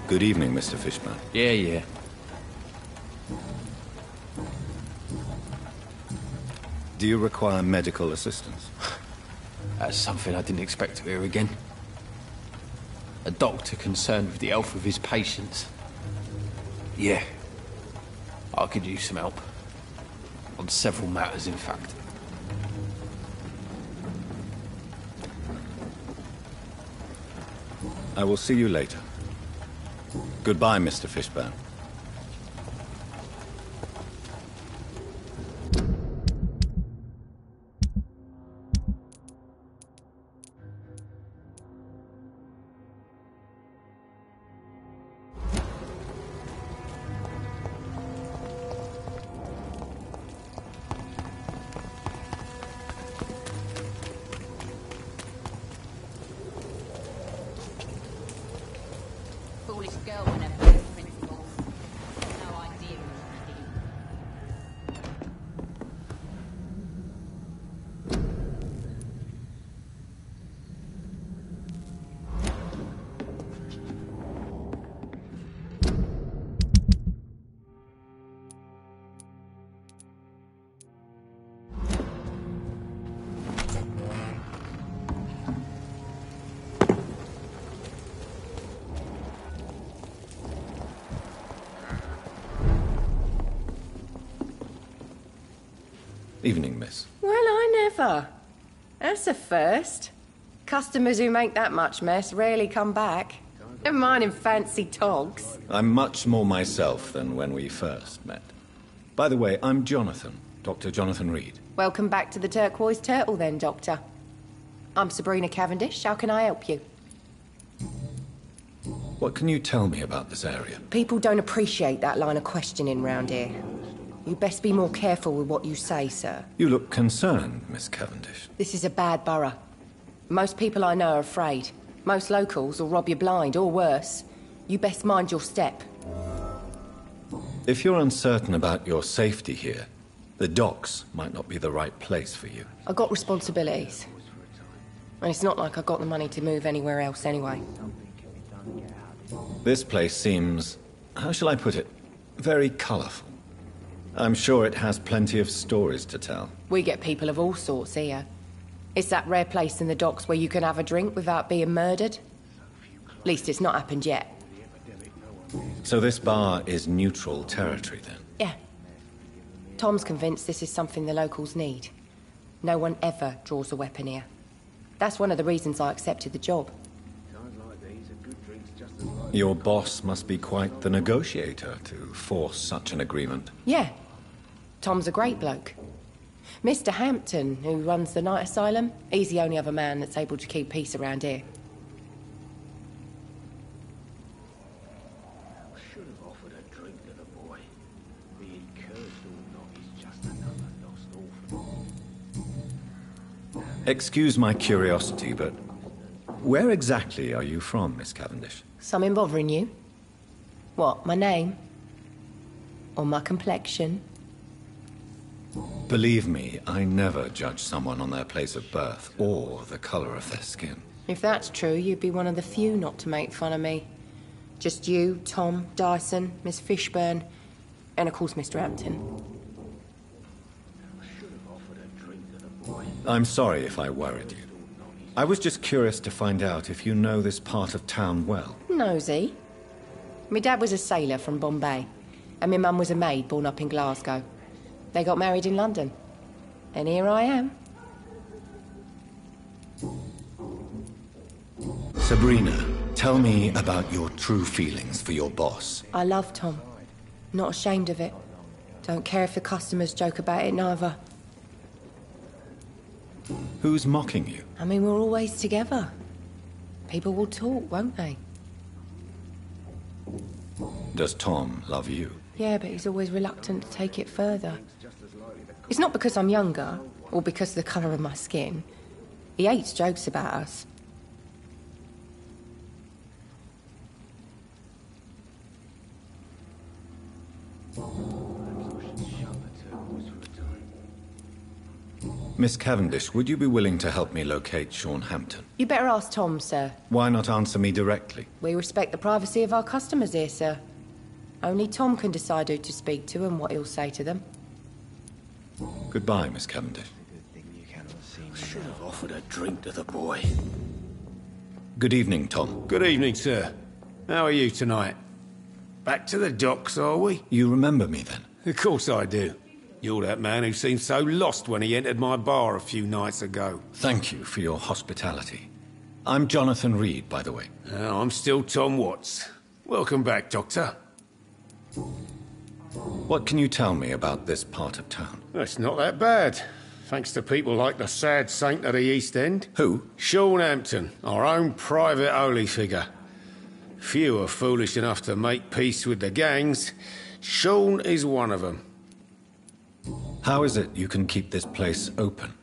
Good evening, Mr. Fishburne. Yeah. Do you require medical assistance? That's something I didn't expect to hear again. A doctor concerned with the health of his patients. Yeah. I could use some help. On several matters, in fact. I will see you later. Goodbye, Mr. Fishburne. Foolish girl whenever the principal. No idea what to do. Evening, miss. Well, I never. That's a first. Customers who make that much mess rarely come back. Never mind in fancy togs. I'm much more myself than when we first met. By the way, I'm Jonathan, Dr. Jonathan Reed. Welcome back to the Turquoise Turtle then, Doctor. I'm Sabrina Cavendish. How can I help you? What can you tell me about this area? People don't appreciate that line of questioning round here. You best be more careful with what you say, sir. You look concerned, Miss Cavendish. This is a bad borough. Most people I know are afraid. Most locals will rob you blind, or worse. You best mind your step. If you're uncertain about your safety here, the docks might not be the right place for you. I've got responsibilities. And it's not like I've got the money to move anywhere else anyway. This place seems, how shall I put it, very colourful. I'm sure it has plenty of stories to tell. We get people of all sorts here. It's that rare place in the docks where you can have a drink without being murdered. At least it's not happened yet. So this bar is neutral territory, then? Yeah. Tom's convinced this is something the locals need. No one ever draws a weapon here. That's one of the reasons I accepted the job. Your boss must be quite the negotiator to force such an agreement. Yeah. Tom's a great bloke. Mr. Hampton, who runs the night asylum, he's the only other man that's able to keep peace around here. I should have offered a drink to the boy. Be he cursed or not, he's just another lost orphan. Excuse my curiosity, but where exactly are you from, Miss Cavendish? Something bothering you? What, my name? Or my complexion? Believe me, I never judge someone on their place of birth or the colour of their skin. If that's true, you'd be one of the few not to make fun of me. Just you, Tom, Dyson, Miss Fishburne, and of course Mr. Hampton. I should have offered a drink to the boy. I'm sorry if I worried you. I was just curious to find out if you know this part of town well. Nosy. My dad was a sailor from Bombay, and my mum was a maid born up in Glasgow. They got married in London. And here I am. Sabrina, tell me about your true feelings for your boss. I love Tom. Not ashamed of it. Don't care if the customers joke about it, neither. Who's mocking you? I mean, we're always together. People will talk, won't they? Does Tom love you? Yeah, but he's always reluctant to take it further. It's not because I'm younger, or because of the colour of my skin. He hates jokes about us. Miss Cavendish, would you be willing to help me locate Sean Hampton? You better ask Tom, sir. Why not answer me directly? We respect the privacy of our customers here, sir. Only Tom can decide who to speak to and what he'll say to them. Goodbye, Miss Cavendish. Should have offered a drink to the boy. Good evening, Tom. Good evening, sir. How are you tonight? Back to the docks, are we? You remember me then? Of course I do. You're that man who seemed so lost when he entered my bar a few nights ago. Thank you for your hospitality. I'm Jonathan Reed, by the way. I'm still Tom Watts. Welcome back, Doctor. What can you tell me about this part of town? It's not that bad. Thanks to people like the sad saint of the East End. Who? Sean Hampton, our own private holy figure. Few are foolish enough to make peace with the gangs. Sean is one of them. How is it you can keep this place open?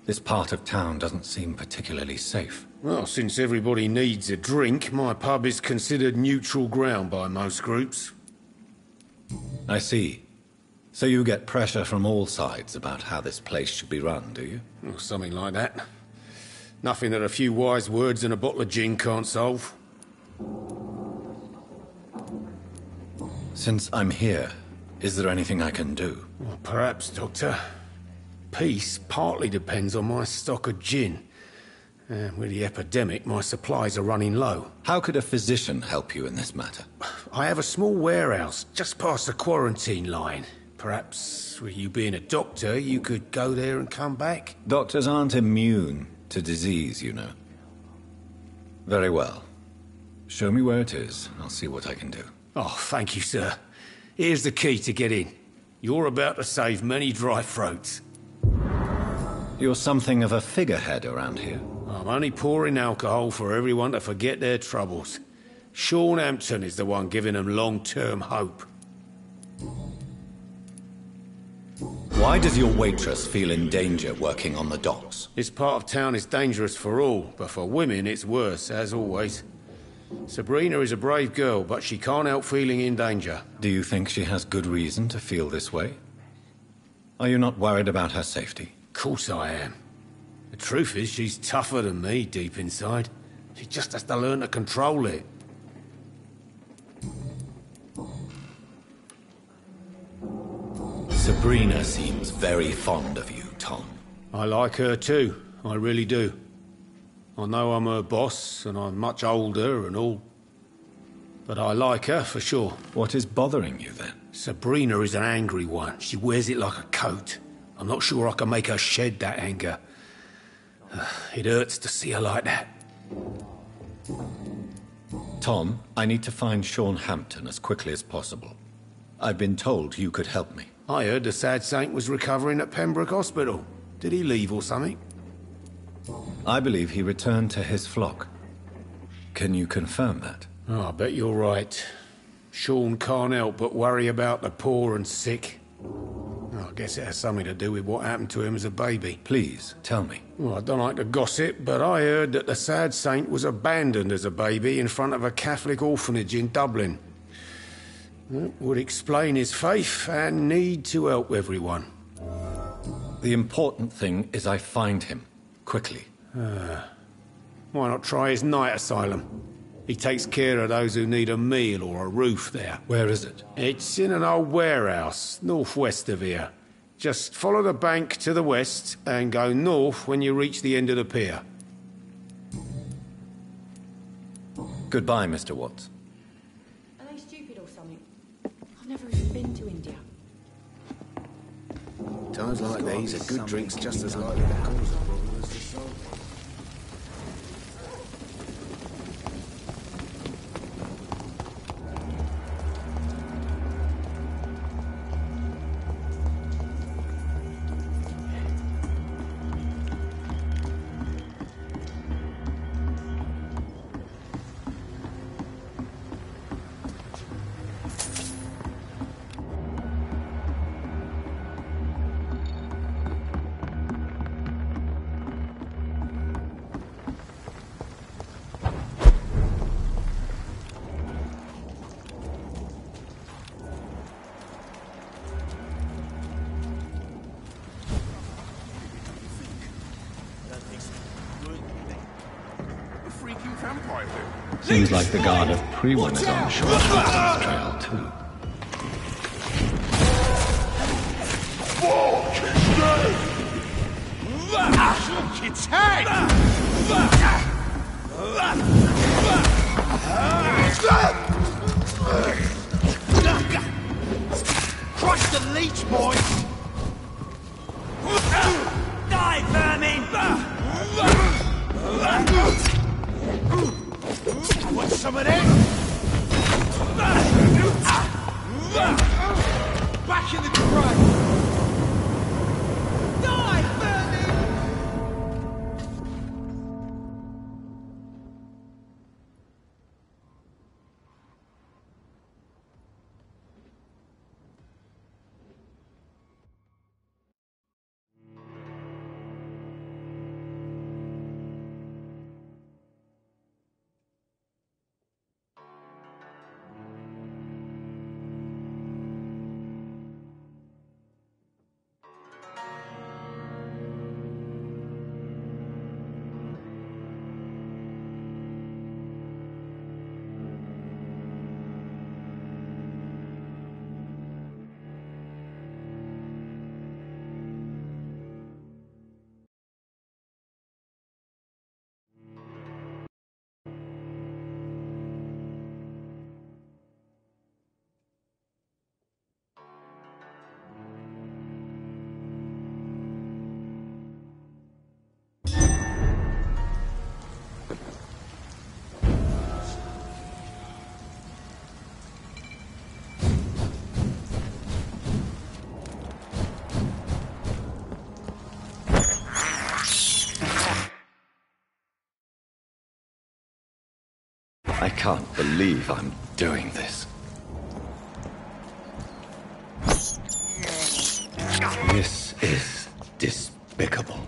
This part of town doesn't seem particularly safe. Well, since everybody needs a drink, my pub is considered neutral ground by most groups. I see. So you get pressure from all sides about how this place should be run, do you? Or something like that. Nothing that a few wise words and a bottle of gin can't solve. Since I'm here, is there anything I can do? Well, perhaps, Doctor. Peace partly depends on my stock of gin. With the epidemic, my supplies are running low. How could a physician help you in this matter? I have a small warehouse just past the quarantine line. Perhaps, with you being a doctor, you could go there and come back? Doctors aren't immune to disease, you know. Very well. Show me where it is. I'll see what I can do. Oh, thank you, sir. Here's the key to get in. You're about to save many dry throats. You're something of a figurehead around here. I'm only pouring alcohol for everyone to forget their troubles. Sean Hampton is the one giving them long-term hope. Why does your waitress feel in danger working on the docks? This part of town is dangerous for all, but for women it's worse, as always. Sabrina is a brave girl, but she can't help feeling in danger. Do you think she has good reason to feel this way? Are you not worried about her safety? Of course I am. The truth is, she's tougher than me deep inside. She just has to learn to control it. Sabrina seems very fond of you, Tom. I like her too, I really do. I know I'm her boss, and I'm much older and all. But I like her, for sure. What is bothering you, then? Sabrina is an angry one. She wears it like a coat. I'm not sure I can make her shed that anger. It hurts to see her like that. Tom, I need to find Sean Hampton as quickly as possible. I've been told you could help me. I heard the sad saint was recovering at Pembroke Hospital. Did he leave or something? I believe he returned to his flock. Can you confirm that? Oh, I bet you're right. Sean can't help but worry about the poor and sick. Oh, I guess it has something to do with what happened to him as a baby. Please, tell me. Well, I don't like to gossip, but I heard that the sad saint was abandoned as a baby in front of a Catholic orphanage in Dublin. That would explain his faith and need to help everyone. The important thing is I find him, quickly. Why not try his night asylum? He takes care of those who need a meal or a roof there. Where is it? It's in an old warehouse, northwest of here. Just follow the bank to the west and go north when you reach the end of the pier. Goodbye, Mr. Watts. Are they stupid or something? I've never even been to India. Times like these, a good drink's just as likely to cause a problem as the soul. Seems like the guard of Pre-One is on short his trail, too. It's head! Crush the leech, boys! Die, vermin! Want some of this? Back in the grave! Die, vermin! I can't believe I'm doing this. This is despicable.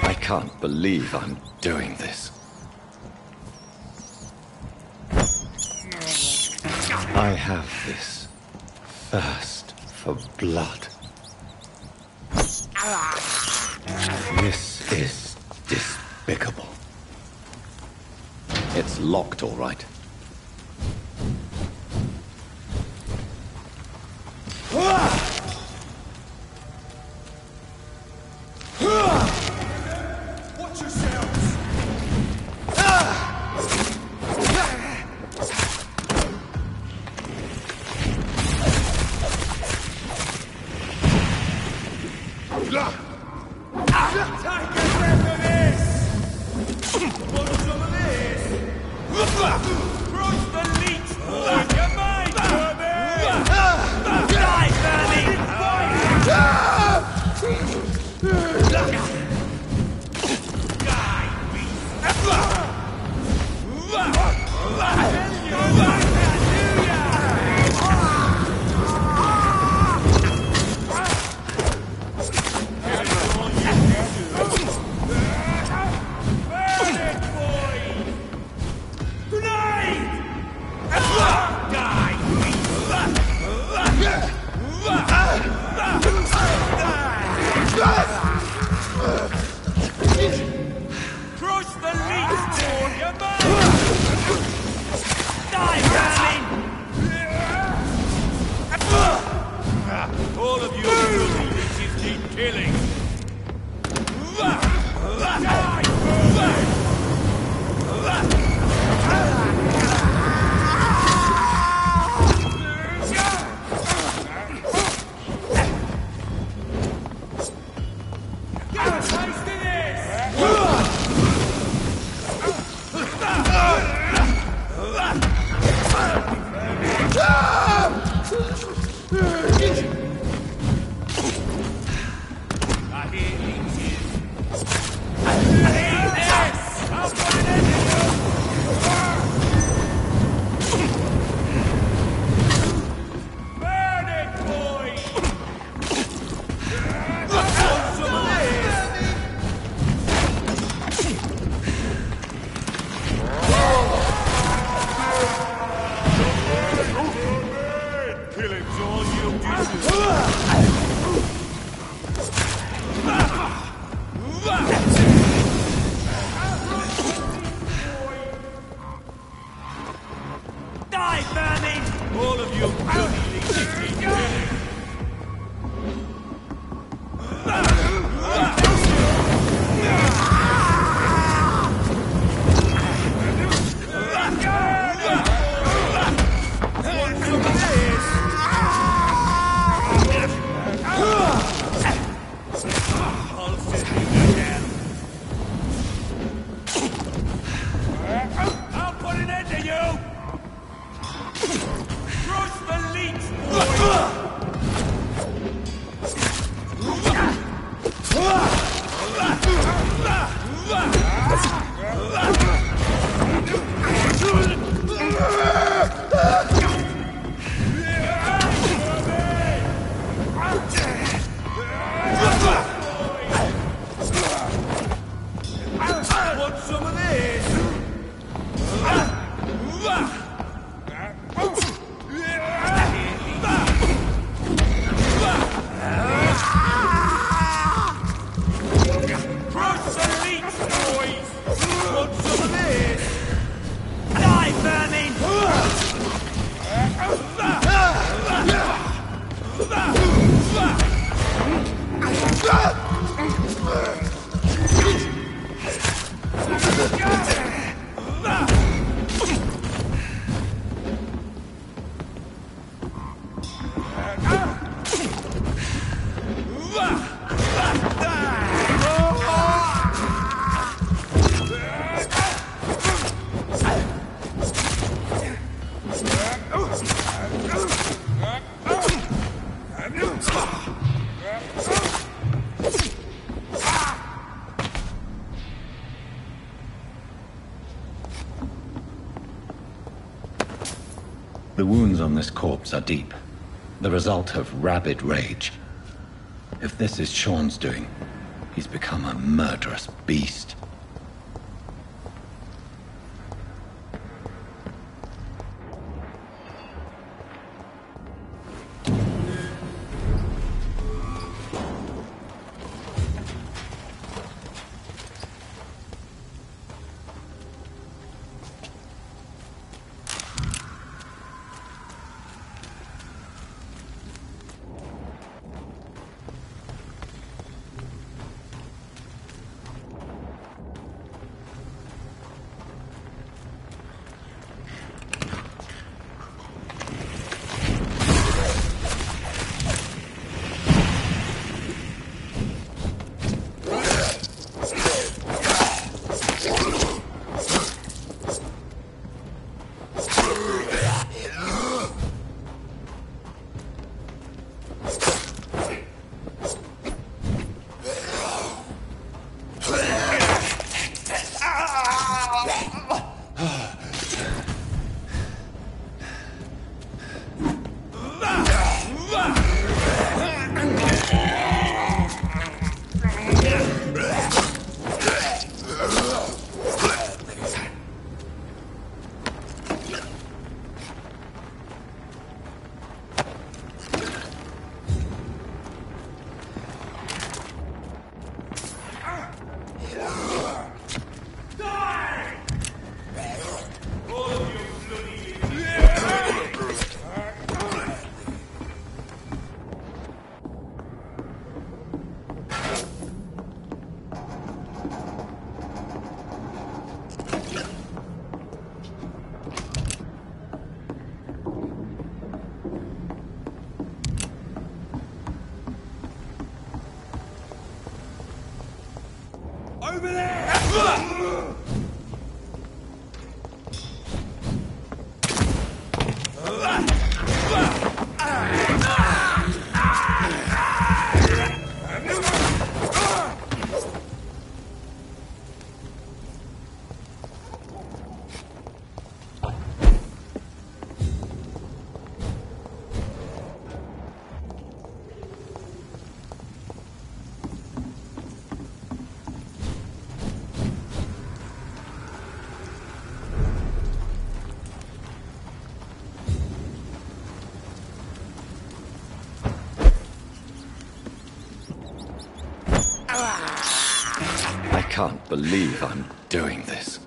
I can't believe I'm doing this. I have this thirst for blood. This is despicable. It's locked, all right. Watch yourselves! Take a breath of this! Want some of this? Cross the leech, boy! You're mine, vermin! Die, Cross the leech, boy! You're mine! Die, vermin! All of you filthy leeches keep killing! Die, vermin! Get a taste of this! I hear leeches. Eat this! I'll put it in you! Burn it, boy! Want some of this? Killing's all you do. All of you bloody leeches. I'll put an end to you! Crush the leech, want some of this? Crush the leech, boys! Want some of this? Die, vermin! The wounds on this corpse are deep, the result of rabid rage. If this is Sean's doing, he's become a murderous beast. Over there! I can't believe I'm doing this.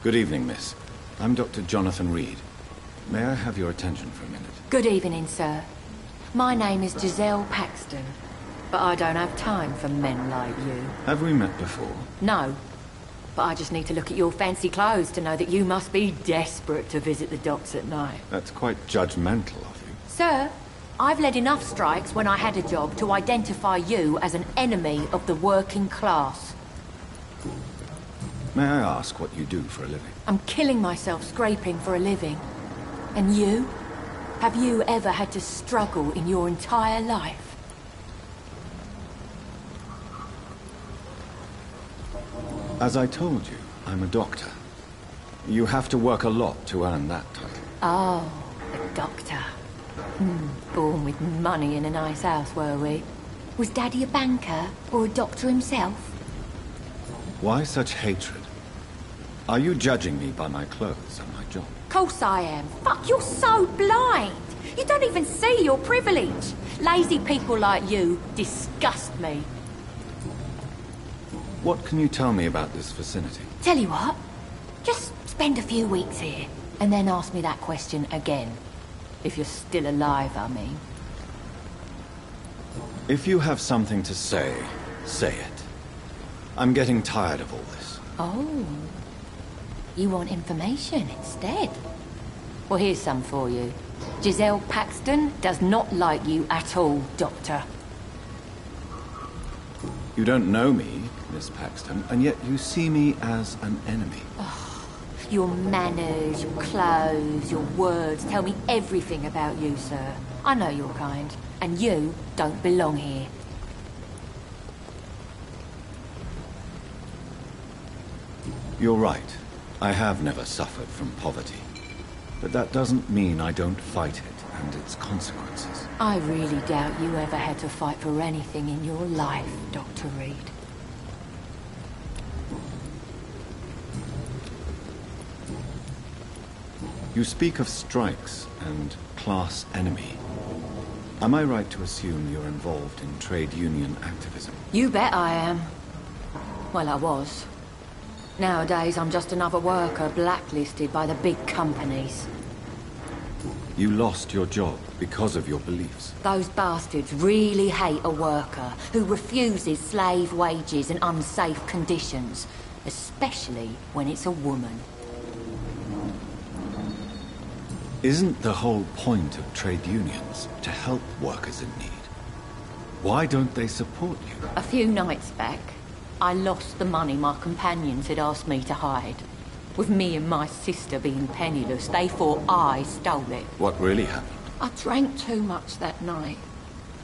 Good evening, miss. I'm Dr. Jonathan Reed. May I have your attention for a minute? Good evening, sir. My name is Giselle Paxton, but I don't have time for men like you. Have we met before? No, but I just need to look at your fancy clothes to know that you must be desperate to visit the docks at night. That's quite judgmental of you. Sir, I've led enough strikes when I had a job to identify you as an enemy of the working class. May I ask what you do for a living? I'm killing myself scraping for a living. And you? Have you ever had to struggle in your entire life? As I told you, I'm a doctor. You have to work a lot to earn that title. Oh, a doctor. Born with money in a nice house, were we? Was Daddy a banker or a doctor himself? Why such hatred? Are you judging me by my clothes and my job? Course I am. Fuck, you're so blind. You don't even see your privilege. Lazy people like you disgust me. What can you tell me about this vicinity? Tell you what, just spend a few weeks here, and then ask me that question again. If you're still alive, I mean. If you have something to say, say it. I'm getting tired of all this. Oh. You want information instead? Well, here's some for you. Giselle Paxton does not like you at all, Doctor. You don't know me, Miss Paxton, and yet you see me as an enemy. Your manners, your clothes, your words tell me everything about you, sir. I know your kind, and you don't belong here. You're right. I have never suffered from poverty. But that doesn't mean I don't fight it and its consequences. I really doubt you ever had to fight for anything in your life, Dr. Reed. You speak of strikes and class enemy. Am I right to assume you're involved in trade union activism? You bet I am. Well, I was. Nowadays, I'm just another worker blacklisted by the big companies. You lost your job because of your beliefs. Those bastards really hate a worker who refuses slave wages and unsafe conditions, especially when it's a woman. Isn't the whole point of trade unions to help workers in need? Why don't they support you? A few nights back, I lost the money my companions had asked me to hide. With me and my sister being penniless, they thought I stole it. What really happened? I drank too much that night.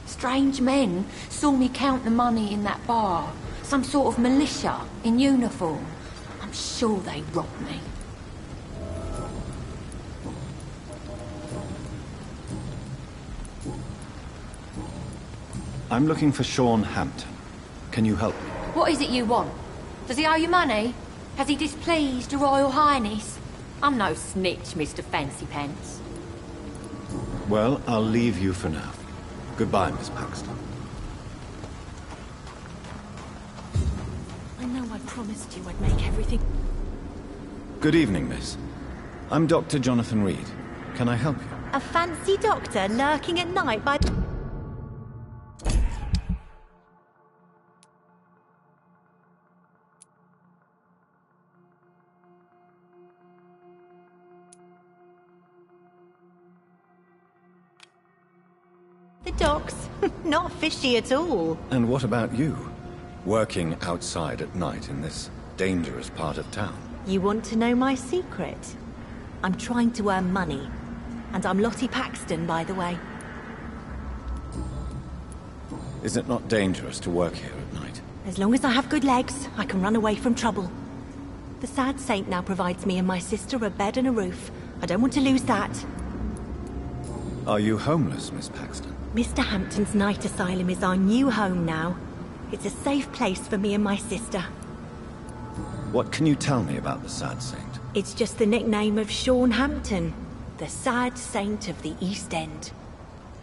Strange men saw me count the money in that bar. Some sort of militia in uniform. I'm sure they robbed me. I'm looking for Sean Hampton. Can you help me? What is it you want? Does he owe you money? Has he displeased your Royal Highness? I'm no snitch, Mr. Fancy Pants. Well, I'll leave you for now. Goodbye, Miss Paxton. I know I promised you I'd make everything... Good evening, miss. I'm Dr. Jonathan Reed. Can I help you? A fancy doctor lurking at night by... The docks. Not fishy at all. And what about you? Working outside at night in this dangerous part of town. You want to know my secret? I'm trying to earn money. And I'm Lottie Paxton, by the way. Is it not dangerous to work here at night? As long as I have good legs, I can run away from trouble. The sad saint now provides me and my sister a bed and a roof. I don't want to lose that. Are you homeless, Miss Paxton? Mr. Hampton's night asylum is our new home now. It's a safe place for me and my sister. What can you tell me about the Sad Saint? It's just the nickname of Sean Hampton, the sad saint of the East End.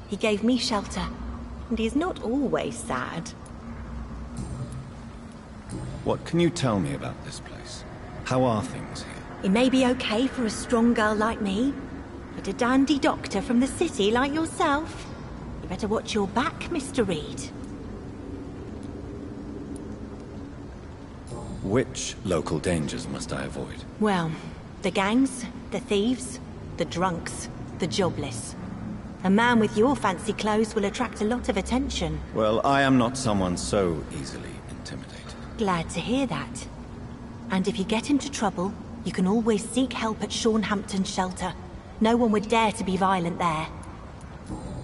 He gave me shelter, and he's not always sad. What can you tell me about this place? How are things here? It may be okay for a strong girl like me, but a dandy doctor from the city like yourself, you better watch your back, Mr. Reed. Which local dangers must I avoid? Well, the gangs, the thieves, the drunks, the jobless. A man with your fancy clothes will attract a lot of attention. Well, I am not someone so easily intimidated. Glad to hear that. And if you get into trouble, you can always seek help at Hampton's shelter. No one would dare to be violent there.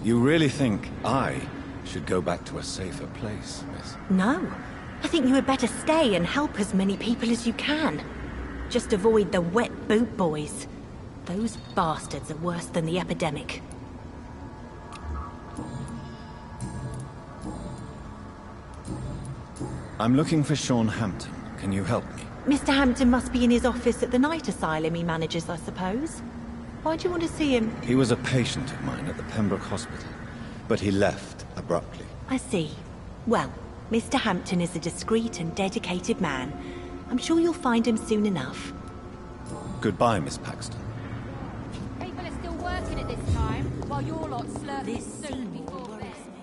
You really think I should go back to a safer place, miss? No. I think you had better stay and help as many people as you can. Just avoid the wet boot boys. Those bastards are worse than the epidemic. I'm looking for Sean Hampton. Can you help me? Mr. Hampton must be in his office at the night asylum he manages, I suppose. Why do you want to see him? He was a patient of mine at the Pembroke Hospital, but he left abruptly. I see. Well, Mr. Hampton is a discreet and dedicated man. I'm sure you'll find him soon enough. Goodbye, Miss Paxton. People are still working at this time, while your lot slurp This soup Seymour before worries bed.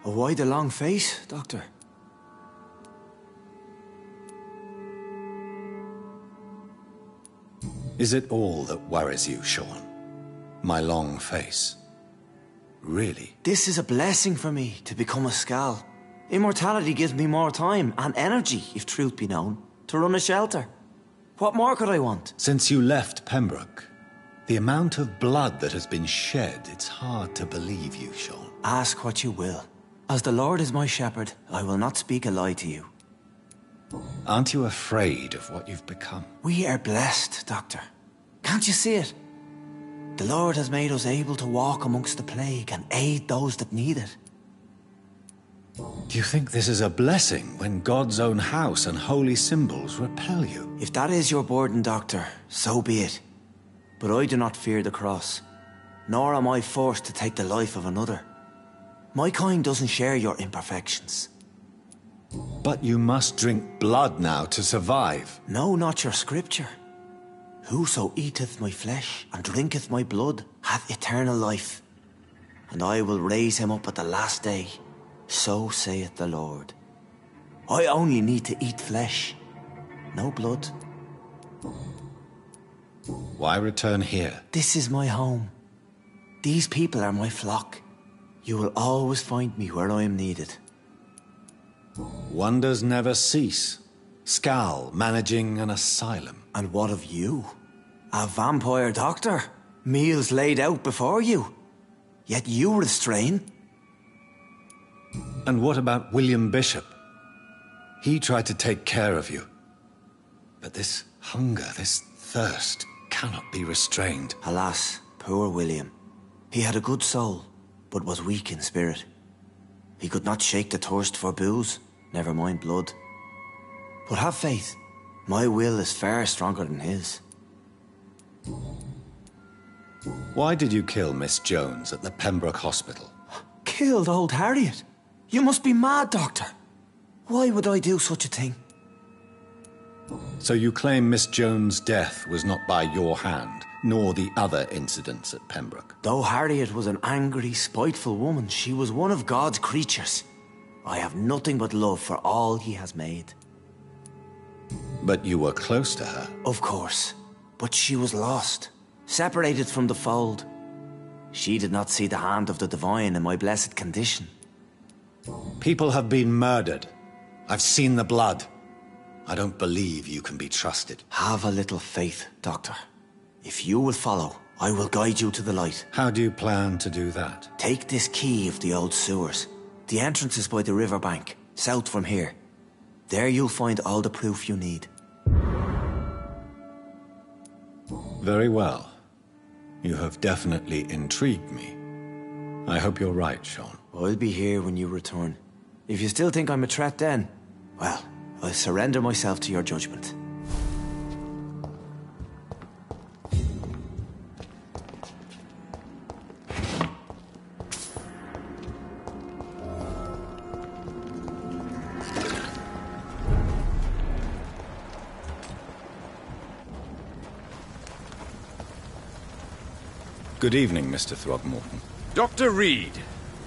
me. Why the long face, Doctor? Is it all that worries you, Sean? My long face? Really? This is a blessing for me to become a Skal. Immortality gives me more time and energy, if truth be known, to run a shelter. What more could I want? Since you left Pembroke, the amount of blood that has been shed, it's hard to believe you, Sean. Ask what you will. As the Lord is my shepherd, I will not speak a lie to you. Aren't you afraid of what you've become? We are blessed, Doctor. Can't you see it? The Lord has made us able to walk amongst the plague and aid those that need it. Do you think this is a blessing when God's own house and holy symbols repel you? If that is your burden, Doctor, so be it. But I do not fear the cross, nor am I forced to take the life of another. My kind doesn't share your imperfections. But you must drink blood now to survive. No, not your scripture. Whoso eateth my flesh and drinketh my blood hath eternal life, and I will raise him up at the last day. So saith the Lord. I only need to eat flesh, no blood. Why return here? This is my home. These people are my flock. You will always find me where I am needed. Wonders never cease. Skal managing an asylum. And what of you? A vampire doctor? Meals laid out before you. Yet you restrain. And what about William Bishop? He tried to take care of you. But this hunger, this thirst, cannot be restrained. Alas, poor William. He had a good soul, but was weak in spirit. He could not shake the thirst for booze, never mind blood. But have faith, my will is far stronger than his. Why did you kill Miss Jones at the Pembroke Hospital? Killed old Harriet? You must be mad, Doctor. Why would I do such a thing? So you claim Miss Jones' death was not by your hand, nor the other incidents at Pembroke? Though Harriet was an angry, spiteful woman, she was one of God's creatures. I have nothing but love for all he has made. But you were close to her. Of course. But she was lost, separated from the fold. She did not see the hand of the divine in my blessed condition. People have been murdered. I've seen the blood. I don't believe you can be trusted. Have a little faith, Doctor. If you will follow, I will guide you to the light. How do you plan to do that? Take this key of the old sewers. The entrance is by the riverbank, south from here. There you'll find all the proof you need. Very well. You have definitely intrigued me. I hope you're right, Sean. I'll be here when you return. If you still think I'm a threat then, well, I'll surrender myself to your judgment. Good evening, Mr. Throgmorton. Dr. Reed,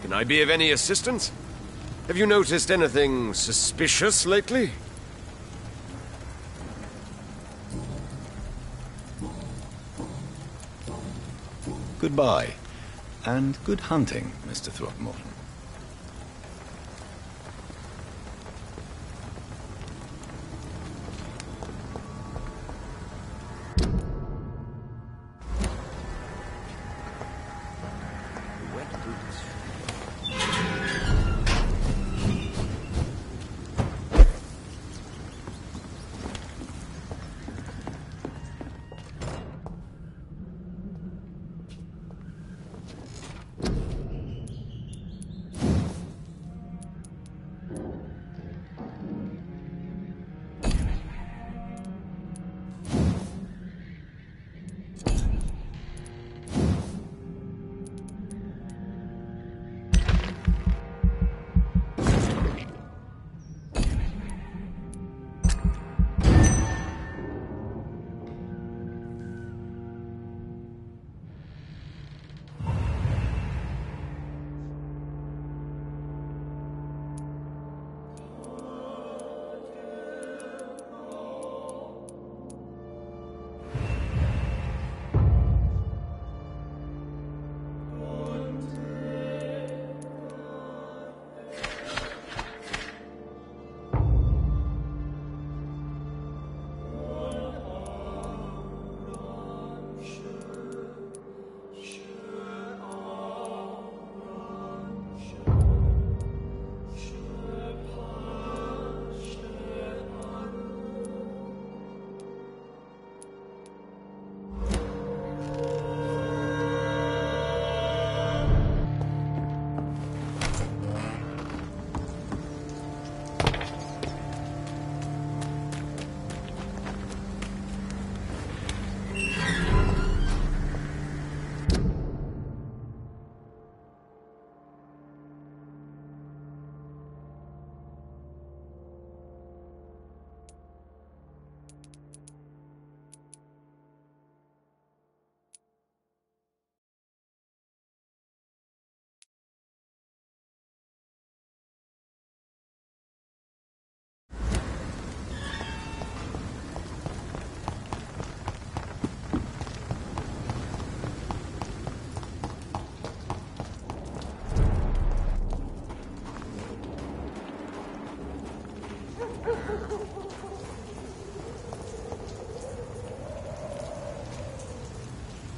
can I be of any assistance? Have you noticed anything suspicious lately? Goodbye, and good hunting, Mr. Throgmorton.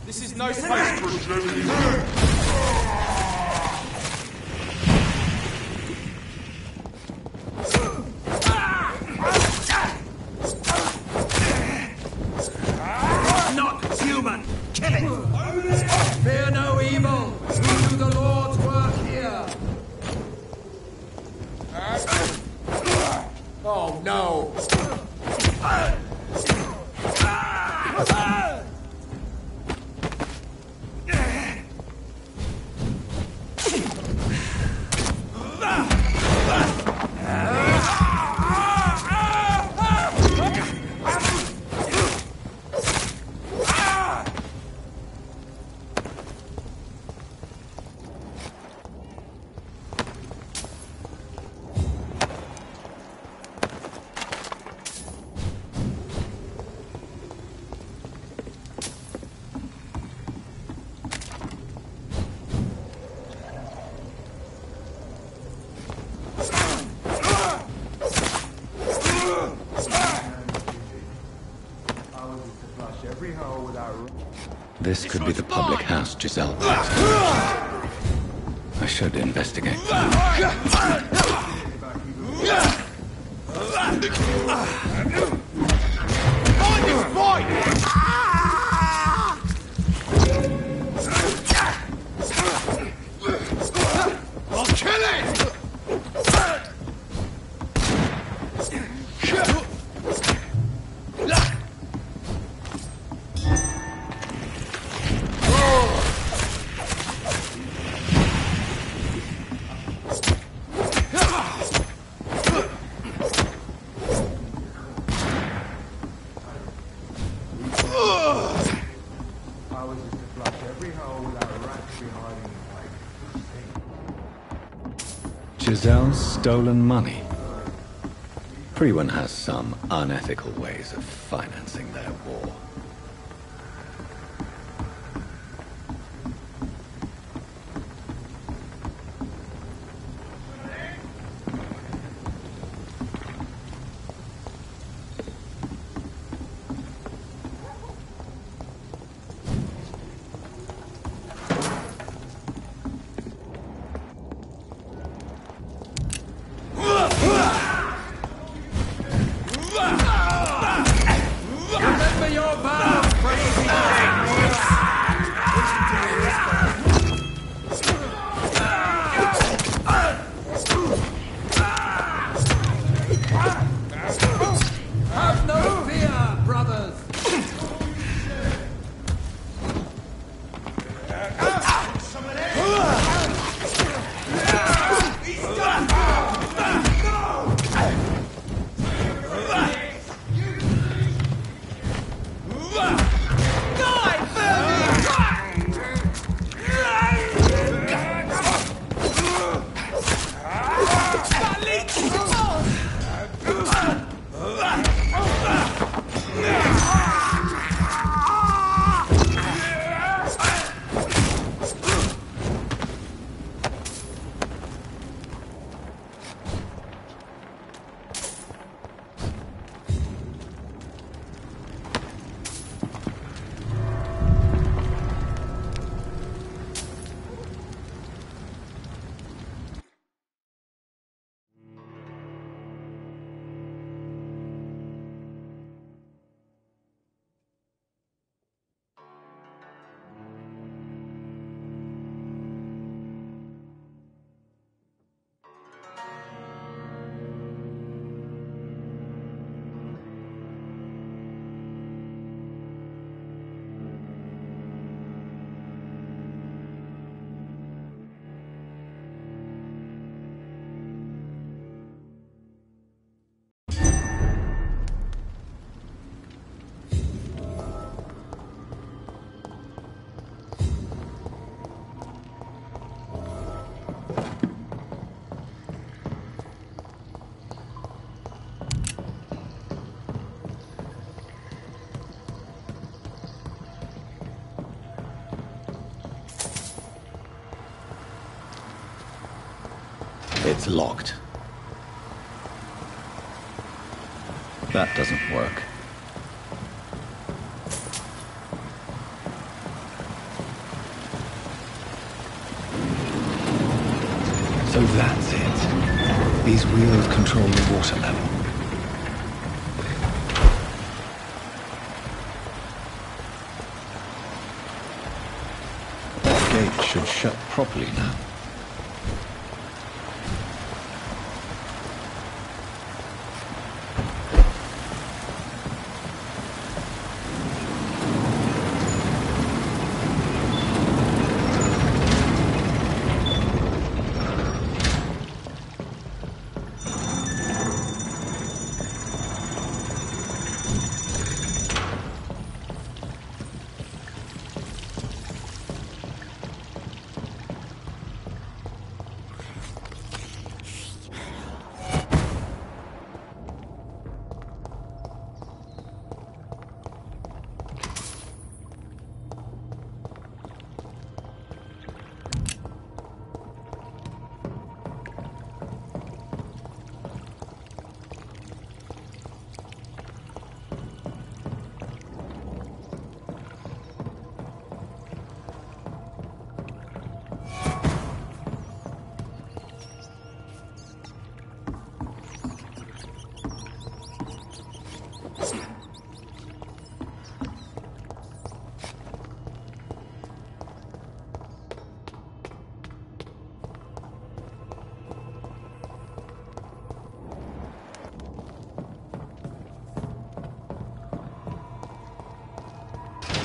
This is no place for a Not human! Kill it! Fear no evil! We do the Lord's work here! Oh no! This could be the public house Giselle lives in. I should investigate. Find this boy! I'll kill it! Giselle's stolen money. Freeman has some unethical ways of financing their war. Remember your vows, crazy! Have no fear, brothers! It's locked. That doesn't work. So that's it. These wheels control the water level. That gate should shut properly now.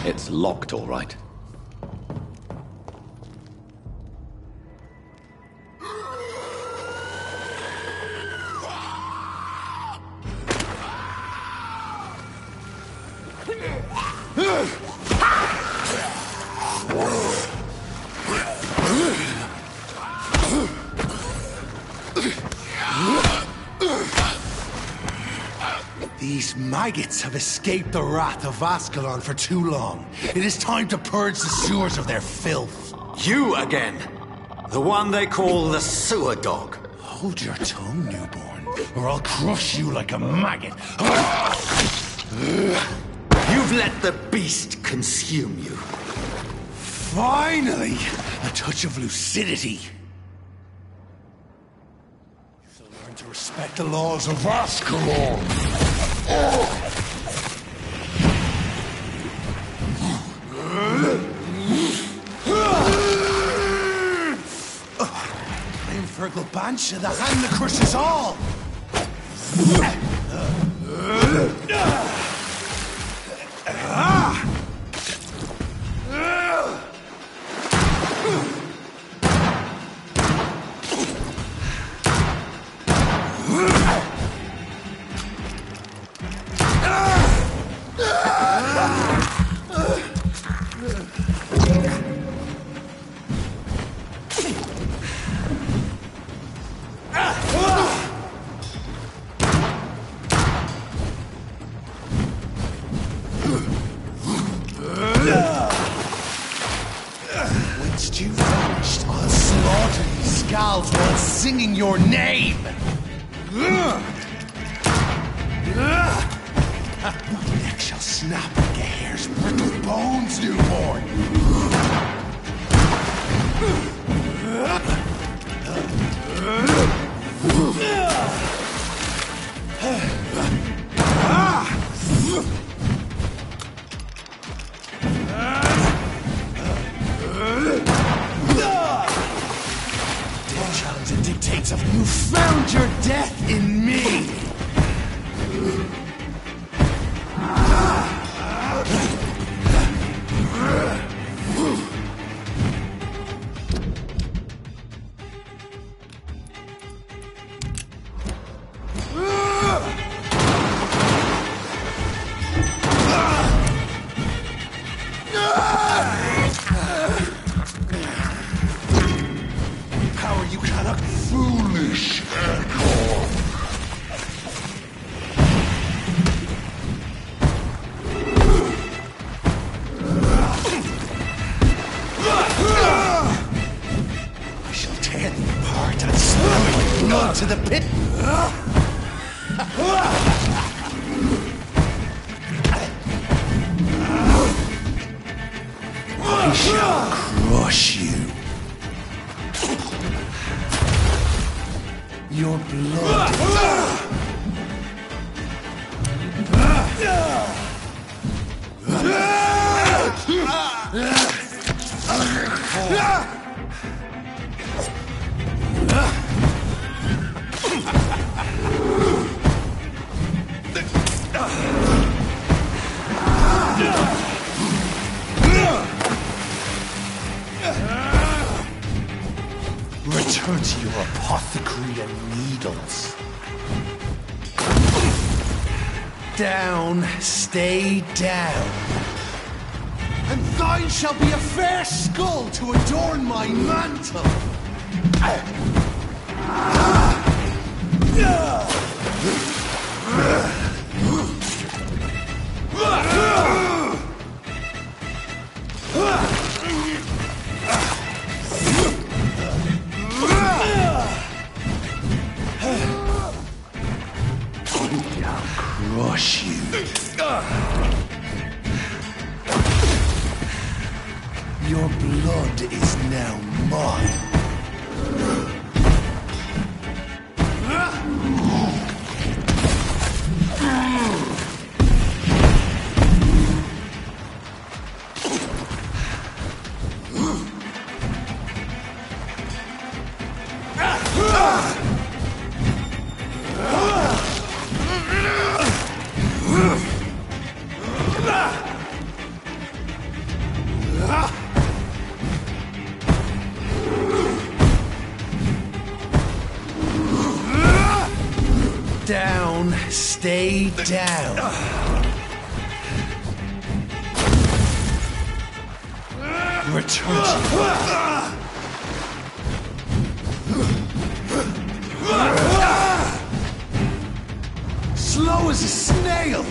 It's locked, all right. These maggots have escaped the wrath of Ascalon for too long. It is time to purge the sewers of their filth. You again! The one they call the sewer dog. Hold your tongue, newborn, or I'll crush you like a maggot. You've let the beast consume you. Finally! A touch of lucidity. So learn to respect the laws of Ascalon. I'm Fergal Bancha, the hand that crushes all! Once you've vanished, I'll slaughter these scalds while singing your name! Your neck shall snap like a hare's brittle bones, newborn! Challenge dictates of you found your death in me! How are you kind of foolish, Echo? I shall tear thee apart and swallow your blood to the pit. I shall crush you. Your blood. Return to your apothecary and needles. Down, stay down. And thine shall be a fair skull to adorn my mantle. Crush you. Your blood is now mine. Down, stay down. Return to slow as a snail!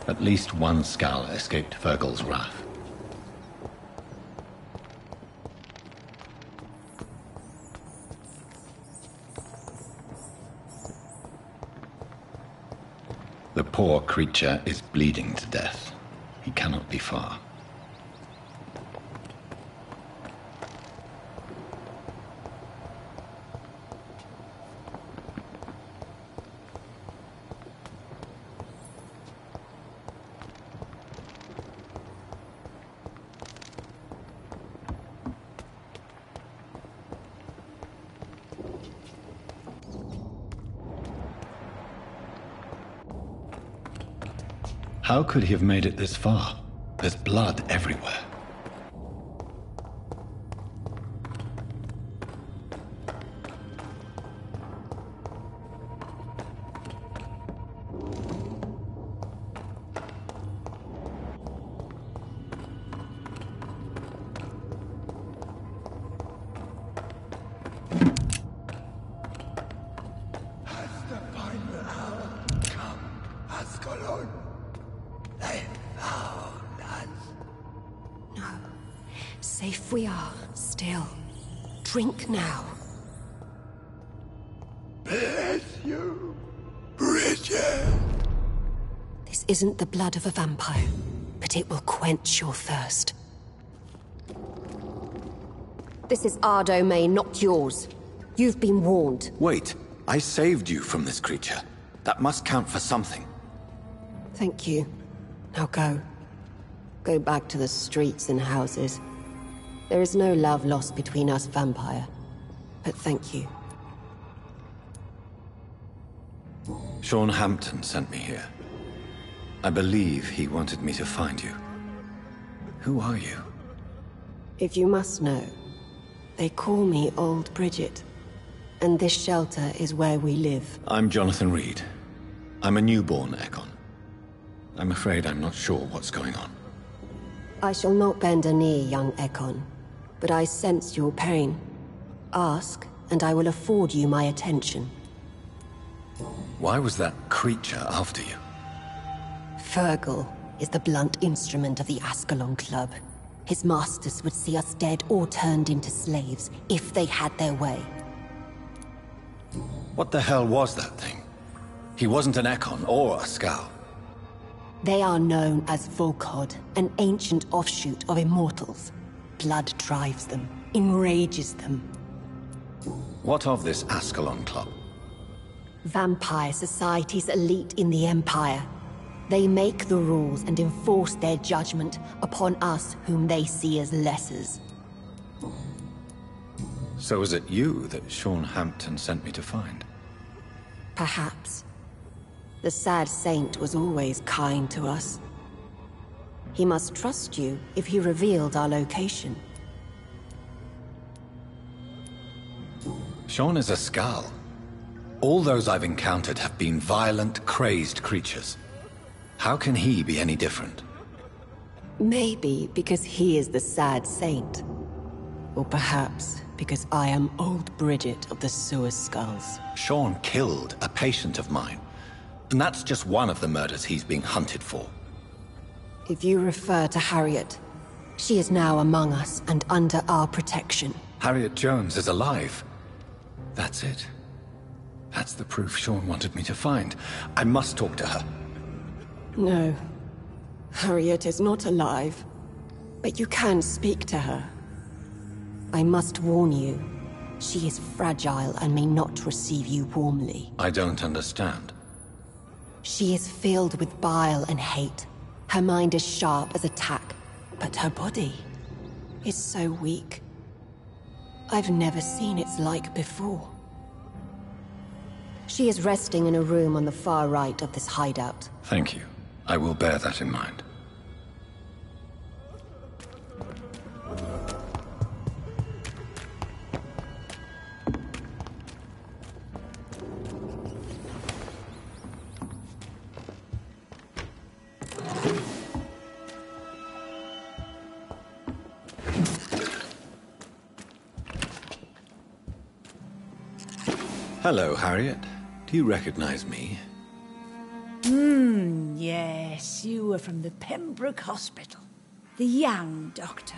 At least one skull escaped Fergal's wrath. The poor creature is bleeding to death. He cannot be far. How could he have made it this far? There's blood everywhere. Safe we are, still. Drink now. Bless you, Bridget. This isn't the blood of a vampire, but it will quench your thirst. This is our domain, not yours. You've been warned. Wait, I saved you from this creature. That must count for something. Thank you. Now go. Go back to the streets and houses. There is no love lost between us, Vampire. But thank you. Sean Hampton sent me here. I believe he wanted me to find you. Who are you? If you must know, they call me Old Bridget. And this shelter is where we live. I'm Jonathan Reed. I'm a newborn Ekon. I'm afraid I'm not sure what's going on. I shall not bend a knee, young Ekon. But I sense your pain. Ask, and I will afford you my attention. Why was that creature after you? Fergal is the blunt instrument of the Ascalon Club. His masters would see us dead or turned into slaves, if they had their way. What the hell was that thing? He wasn't an Ekon or a Scow. They are known as Volkod, an ancient offshoot of Immortals. Blood drives them, enrages them. What of this Ascalon Club? Vampire Society's elite in the Empire. They make the rules and enforce their judgment upon us whom they see as lessers. So is it you that Sean Hampton sent me to find? Perhaps. The sad saint was always kind to us. He must trust you if he revealed our location. Sean is a Skal. All those I've encountered have been violent, crazed creatures. How can he be any different? Maybe because he is the sad saint. Or perhaps because I am Old Bridget of the Sewer Skulls. Sean killed a patient of mine. And that's just one of the murders he's being hunted for. If you refer to Harriet, she is now among us and under our protection. Harriet Jones is alive. That's it. That's the proof Sean wanted me to find. I must talk to her. No. Harriet is not alive, but you can speak to her. I must warn you, she is fragile and may not receive you warmly. I don't understand. She is filled with bile and hate. Her mind is sharp as a tack, but her body is so weak. I've never seen its like before. She is resting in a room on the far right of this hideout. Thank you. I will bear that in mind. Hello, Harriet. Do you recognize me? Yes, you were from the Pembroke Hospital. The young doctor.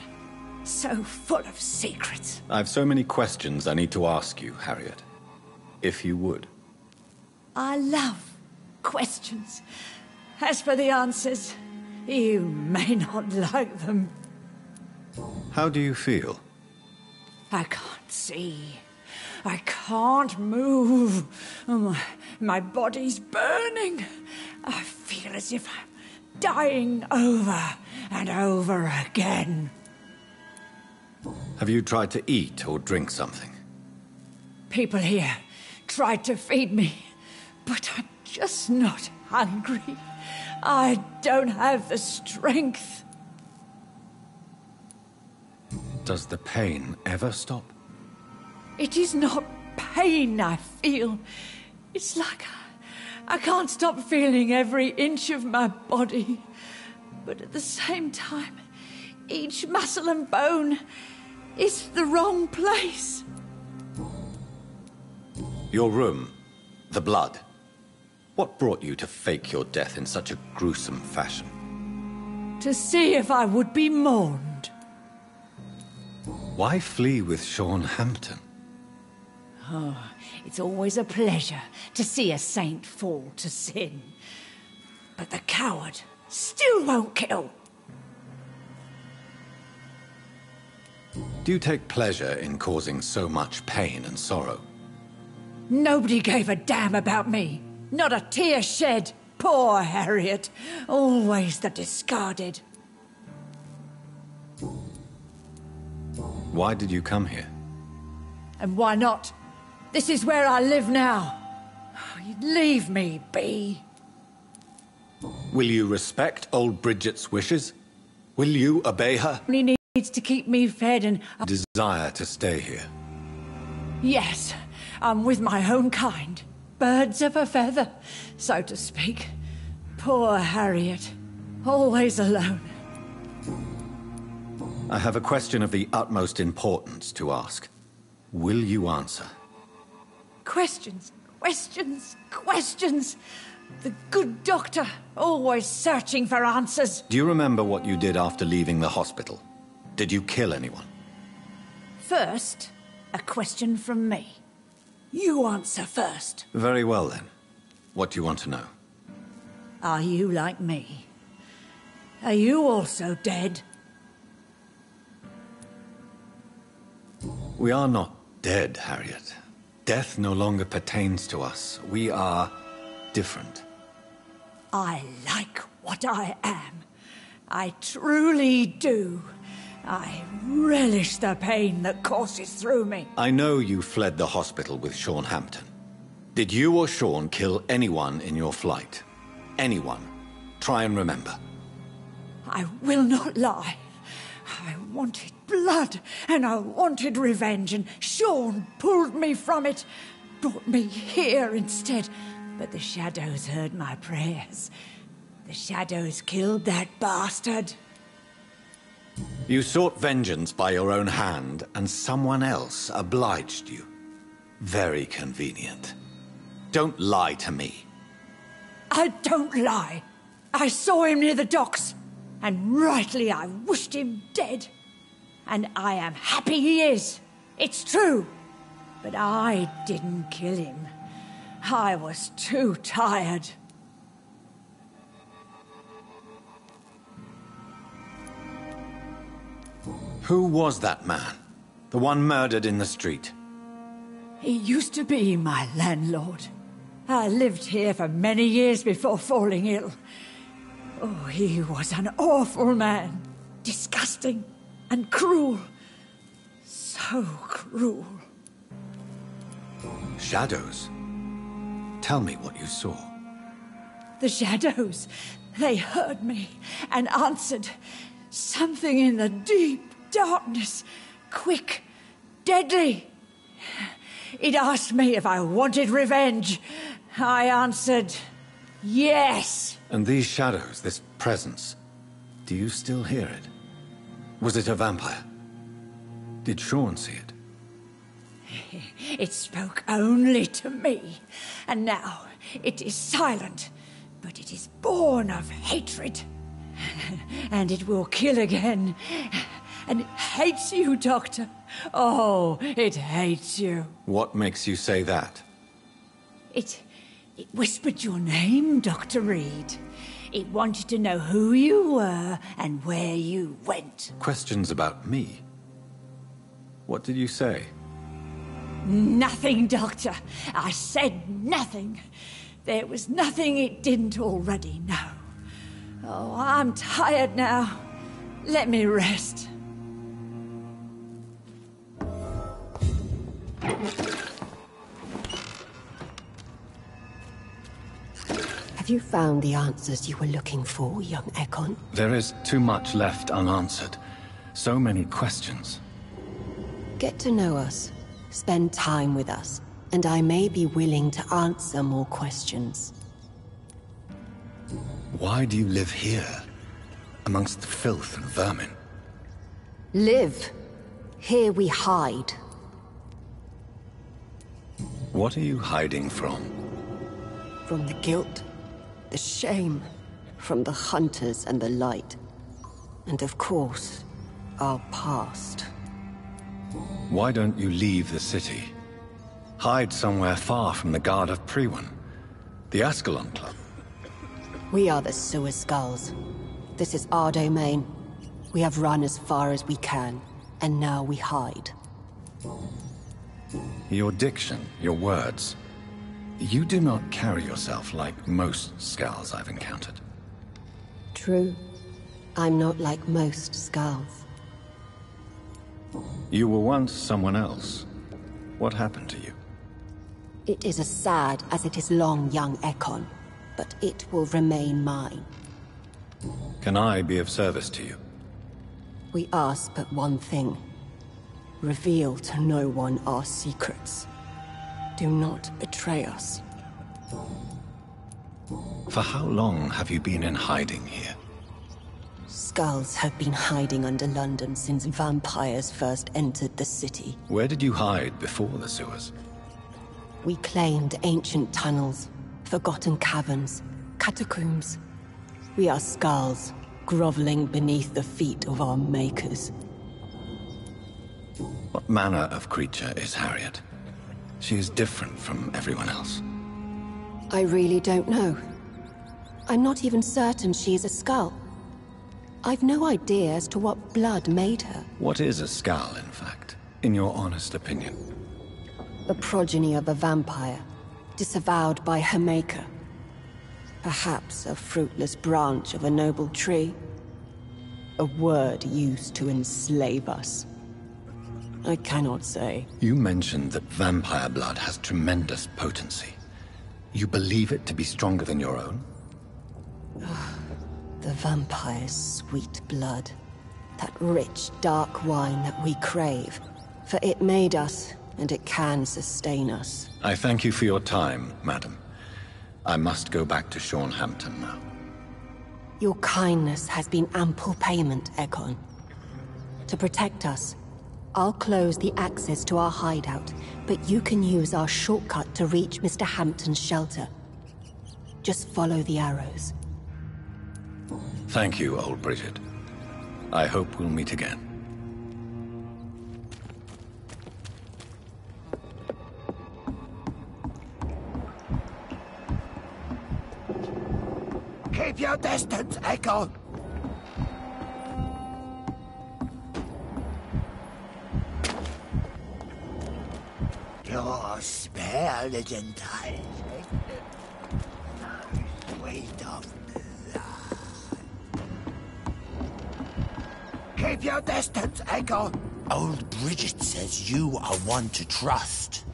So full of secrets. I have so many questions I need to ask you, Harriet. If you would. I love questions. As for the answers, you may not like them. How do you feel? I can't see. I can't move. My body's burning. I feel as if I'm dying over and over again. Have you tried to eat or drink something? People here tried to feed me, but I'm just not hungry. I don't have the strength. Does the pain ever stop? It is not pain I feel. It's like I can't stop feeling every inch of my body. But at the same time, each muscle and bone is the wrong place. Your room, the blood. What brought you to fake your death in such a gruesome fashion? To see if I would be mourned. Why flee with Sean Hampton? Oh, it's always a pleasure to see a saint fall to sin. But the coward still won't kill. Do you take pleasure in causing so much pain and sorrow? Nobody gave a damn about me. Not a tear shed. Poor Harriet. Always the discarded. Why did you come here? And why not? This is where I live now. You'd leave me be. Will you respect old Bridget's wishes? Will you obey her? Only needs to keep me fed and... Desire to stay here. Yes, I'm with my own kind. Birds of a feather, so to speak. Poor Harriet. Always alone. I have a question of the utmost importance to ask. Will you answer? Questions, questions, questions. The good doctor, always searching for answers. Do you remember what you did after leaving the hospital? Did you kill anyone? First, a question from me. You answer first. Very well then. What do you want to know? Are you like me? Are you also dead? We are not dead, Harriet. Death no longer pertains to us. We are different. I like what I am. I truly do. I relish the pain that courses through me. I know you fled the hospital with Sean Hampton. Did you or Sean kill anyone in your flight? Anyone? Try and remember. I will not lie. I wanted blood, and I wanted revenge, and Sean pulled me from it, brought me here instead. But the shadows heard my prayers. The shadows killed that bastard. You sought vengeance by your own hand, and someone else obliged you. Very convenient. Don't lie to me. I don't lie. I saw him near the docks, and rightly I wished him dead. And I am happy he is. It's true. But I didn't kill him. I was too tired. Who was that man? The one murdered in the street? He used to be my landlord. I lived here for many years before falling ill. Oh, he was an awful man. Disgusting and cruel. So cruel. Shadows? Tell me what you saw. The shadows, they heard me and answered. Something in the deep darkness, quick, deadly. It asked me if I wanted revenge. I answered, yes. And these shadows, this presence, do you still hear it? Was it a vampire? Did Sean see it? It spoke only to me, and now it is silent, but it is born of hatred. And it will kill again. And it hates you, Doctor. Oh, it hates you. What makes you say that? It whispered your name, Dr. Reed. It wanted to know who you were and where you went. Questions about me? What did you say? Nothing, Doctor. I said nothing. There was nothing it didn't already know. Oh, I'm tired now. Let me rest. Have you found the answers you were looking for, young Ekon? There is too much left unanswered. So many questions. Get to know us. Spend time with us. And I may be willing to answer more questions. Why do you live here? Amongst the filth and vermin? Live. Here we hide. What are you hiding from? From the guilt, the shame, from the hunters and the light. And of course, our past. Why don't you leave the city? Hide somewhere far from the Guard of Priwen, the Ascalon Club. We are the Sewer Skulls. This is our domain. We have run as far as we can, and now we hide. Your diction, your words. You do not carry yourself like most Skulls I've encountered. True. I'm not like most Skulls. You were once someone else. What happened to you? It is as sad as it is long, young Ekon, but it will remain mine. Can I be of service to you? We ask but one thing. Reveal to no one our secrets. Do not betray us. For how long have you been in hiding here? Skulls have been hiding under London since vampires first entered the city. Where did you hide before the sewers? We claimed ancient tunnels, forgotten caverns, catacombs. We are skulls, groveling beneath the feet of our makers. What manner of creature is Harriet? She is different from everyone else. I really don't know. I'm not even certain she is a skull. I've no idea as to what blood made her. What is a skull, in fact, in your honest opinion? The progeny of a vampire, disavowed by her maker. Perhaps a fruitless branch of a noble tree. A word used to enslave us. I cannot say. You mentioned that vampire blood has tremendous potency. You believe it to be stronger than your own? The vampire's sweet blood. That rich, dark wine that we crave. For it made us, and it can sustain us. I thank you for your time, madam. I must go back to Shornhampton now. Your kindness has been ample payment, Ekon. To protect us, I'll close the access to our hideout, but you can use our shortcut to reach Mr. Hampton's shelter. Just follow the arrows. Thank you, old Bridget. I hope we'll meet again. Keep your distance, Echo! Your spell isn't tight. Weight of blood. Keep your distance, Echo. Old Bridget says you are one to trust.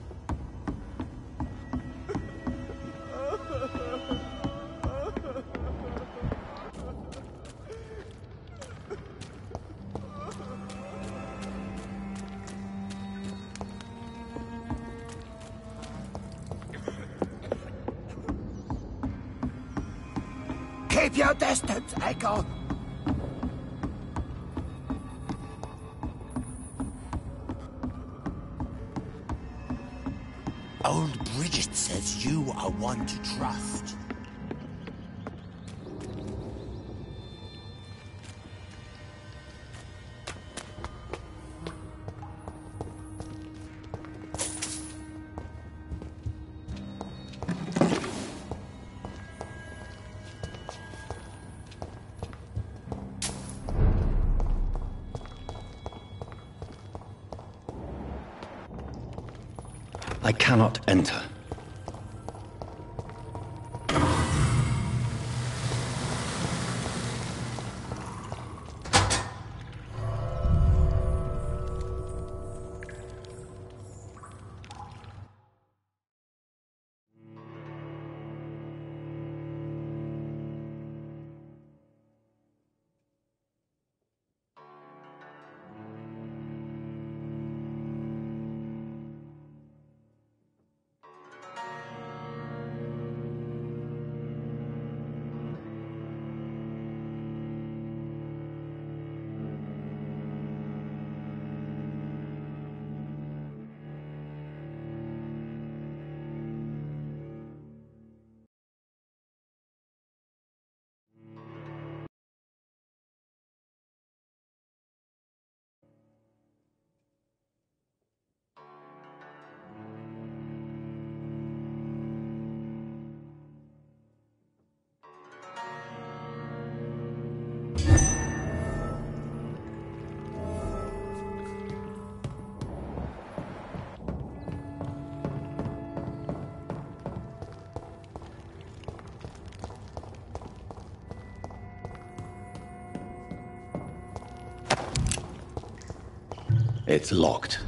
Keep your distance, Echo. Old Bridget says you are one to trust. I cannot enter. It's locked.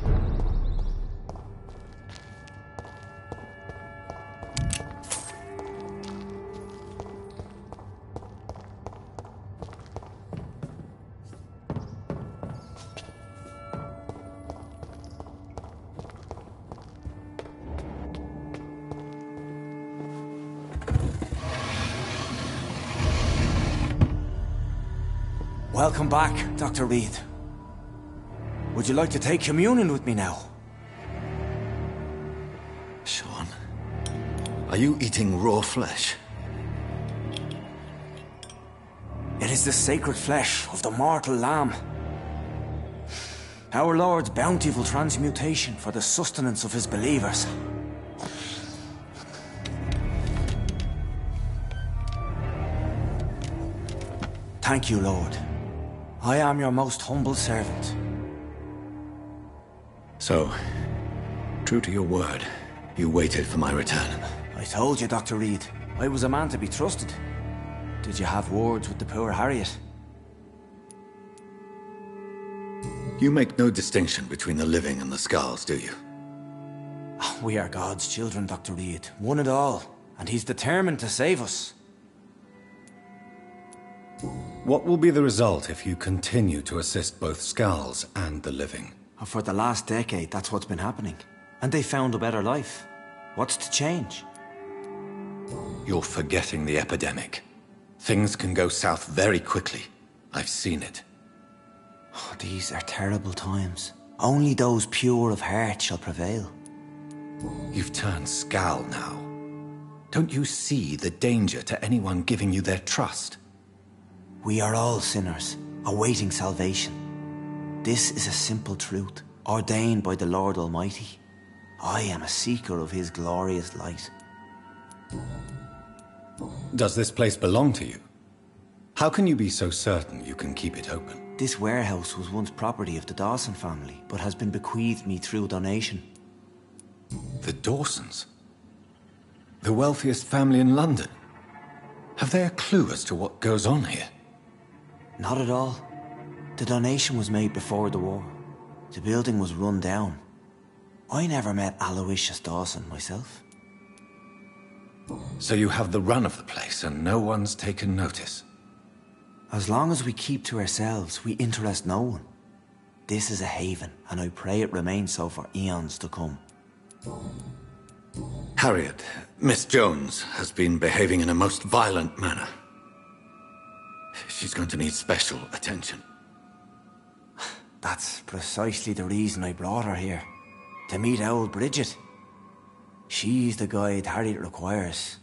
Welcome back, Dr. Reed. Would you like to take communion with me now? Sean, are you eating raw flesh? It is the sacred flesh of the mortal lamb. Our Lord's bountiful transmutation for the sustenance of his believers. Thank you, Lord. I am your most humble servant. So, true to your word, you waited for my return. I told you, Dr. Reed, I was a man to be trusted. Did you have words with the poor Harriet? You make no distinction between the living and the scars, do you? We are God's children, Dr. Reed. One and all. And he's determined to save us. What will be the result if you continue to assist both Skulls and the living? For the last decade, that's what's been happening. And they found a better life. What's to change? You're forgetting the epidemic. Things can go south very quickly. I've seen it. Oh, these are terrible times. Only those pure of heart shall prevail. You've turned Skull now. Don't you see the danger to anyone giving you their trust? We are all sinners, awaiting salvation. This is a simple truth, ordained by the Lord Almighty. I am a seeker of his glorious light. Does this place belong to you? How can you be so certain you can keep it open? This warehouse was once property of the Dawson family, but has been bequeathed me through donation. The Dawsons? The wealthiest family in London? Have they a clue as to what goes on here? Not at all. The donation was made before the war. The building was run down. I never met Aloysius Dawson myself. So you have the run of the place and no one's taken notice? As long as we keep to ourselves, we interest no one. This is a haven, and I pray it remains so for eons to come. Harriet, Miss Jones, has been behaving in a most violent manner. She's going to need special attention. That's precisely the reason I brought her here. To meet old Bridget. She's the guide Harriet requires.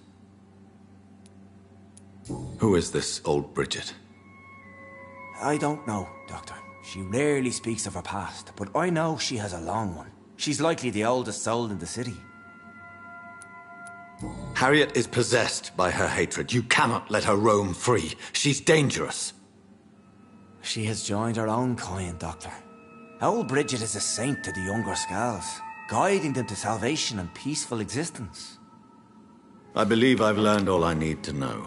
Who is this old Bridget? I don't know, Doctor. She rarely speaks of her past, but I know she has a long one. She's likely the oldest soul in the city. Harriet is possessed by her hatred. You cannot let her roam free. She's dangerous. She has joined her own kind, Doctor. Old Bridget is a saint to the younger Scals, guiding them to salvation and peaceful existence. I believe I've learned all I need to know.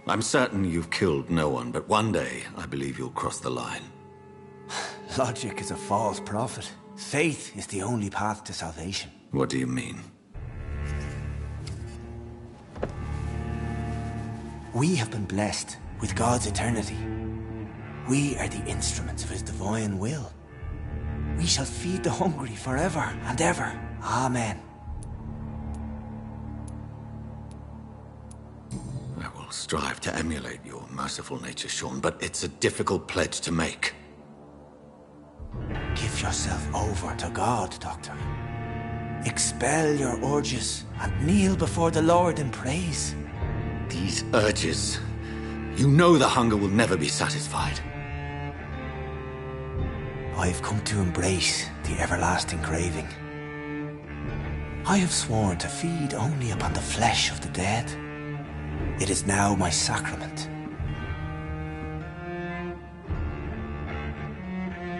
I'm certain you've killed no one, but one day I believe you'll cross the line. Logic is a false prophet. Faith is the only path to salvation. What do you mean? We have been blessed with God's eternity. We are the instruments of His divine will. We shall feed the hungry forever and ever. Amen. I will strive to emulate your merciful nature, Sean, but it's a difficult pledge to make. Give yourself over to God, Doctor. Expel your urges and kneel before the Lord in praise. These urges. You know the hunger will never be satisfied. I've come to embrace the everlasting craving. I have sworn to feed only upon the flesh of the dead. It is now my sacrament.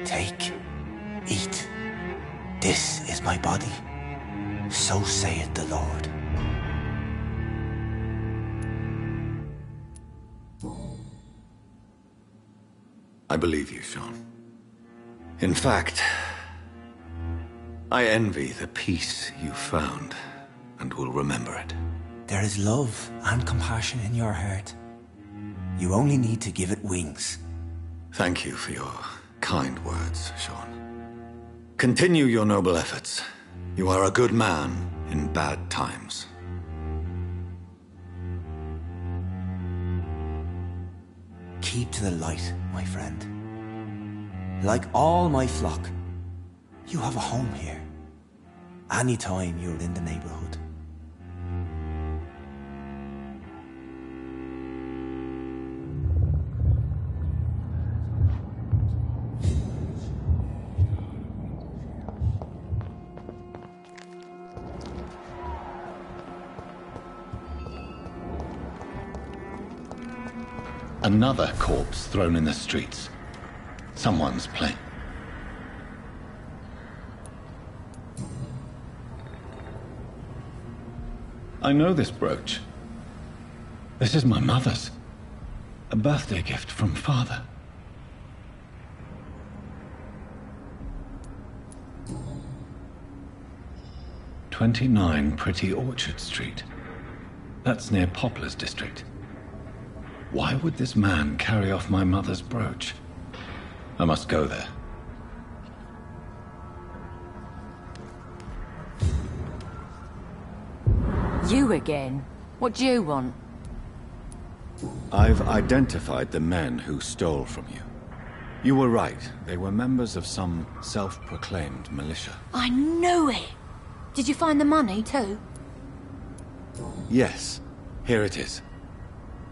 Take, eat. This is my body. So saith the Lord. I believe you, Sean. In fact, I envy the peace you found, and will remember it. There is love and compassion in your heart. You only need to give it wings. Thank you for your kind words, Sean. Continue your noble efforts. You are a good man in bad times. Keep to the light, my friend. Like all my flock, you have a home here. Anytime you're in the neighborhood. Another corpse thrown in the streets. Someone's playing. I know this brooch. This is my mother's. A birthday gift from father. "29 Pretty Orchard Street." That's near Poplar's district. Why would this man carry off my mother's brooch? I must go there. You again? What do you want? I've identified the men who stole from you. You were right. They were members of some self-proclaimed militia. I knew it! Did you find the money too? Yes, here it is.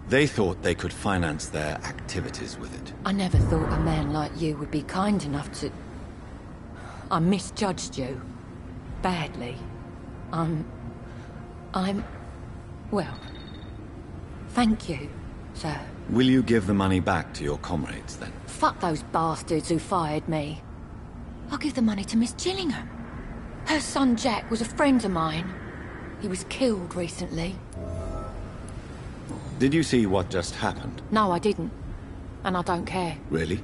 They thought they could finance their activities with it. I never thought a man like you would be kind enough to... I misjudged you. Badly. Well, thank you, sir. Will you give the money back to your comrades, then? Fuck those bastards who fired me. I'll give the money to Miss Gillingham. Her son Jack was a friend of mine. He was killed recently. Did you see what just happened? No, I didn't. And I don't care. Really?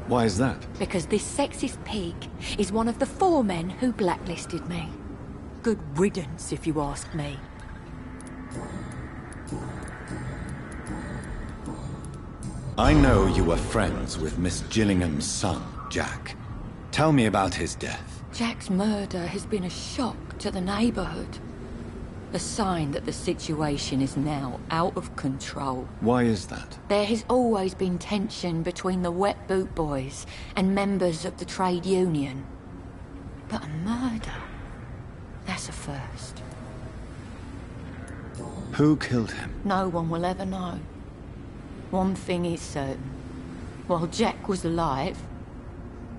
Why is that? Because this sexist pig is one of the 4 men who blacklisted me. Good riddance, if you ask me. I know you were friends with Miss Gillingham's son, Jack. Tell me about his death. Jack's murder has been a shock to the neighbourhood. A sign that the situation is now out of control. Why is that? There has always been tension between the Wet Boot Boys and members of the trade union. But a murder? That's a first. Who killed him? No one will ever know. One thing is certain. While Jack was alive,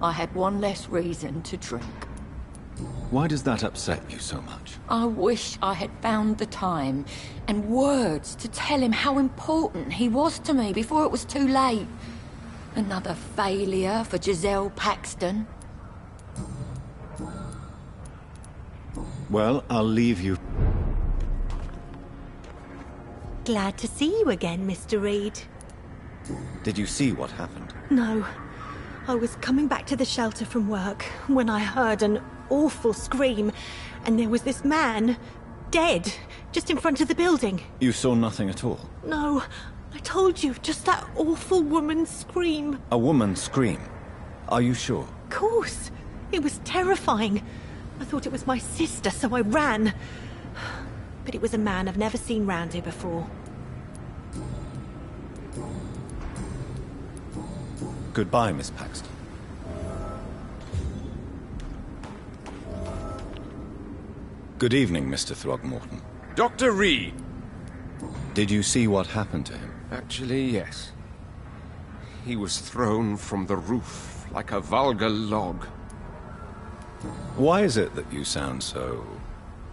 I had one less reason to drink. Why does that upset you so much? I wish I had found the time and words to tell him how important he was to me before it was too late. Another failure for Giselle Paxton. Well, I'll leave you. Glad to see you again, Mr. Reed. Did you see what happened? No. I was coming back to the shelter from work when I heard an awful scream, and there was this man, dead, just in front of the building. You saw nothing at all? No, I told you, just that awful woman's scream. A woman scream? Are you sure? Of course. It was terrifying. I thought it was my sister, so I ran. But it was a man I've never seen round here before. Goodbye, Miss Paxton. Good evening, Mr. Throgmorton. Dr. Reed! Did you see what happened to him? Actually, yes. He was thrown from the roof like a vulgar log. Why is it that you sound so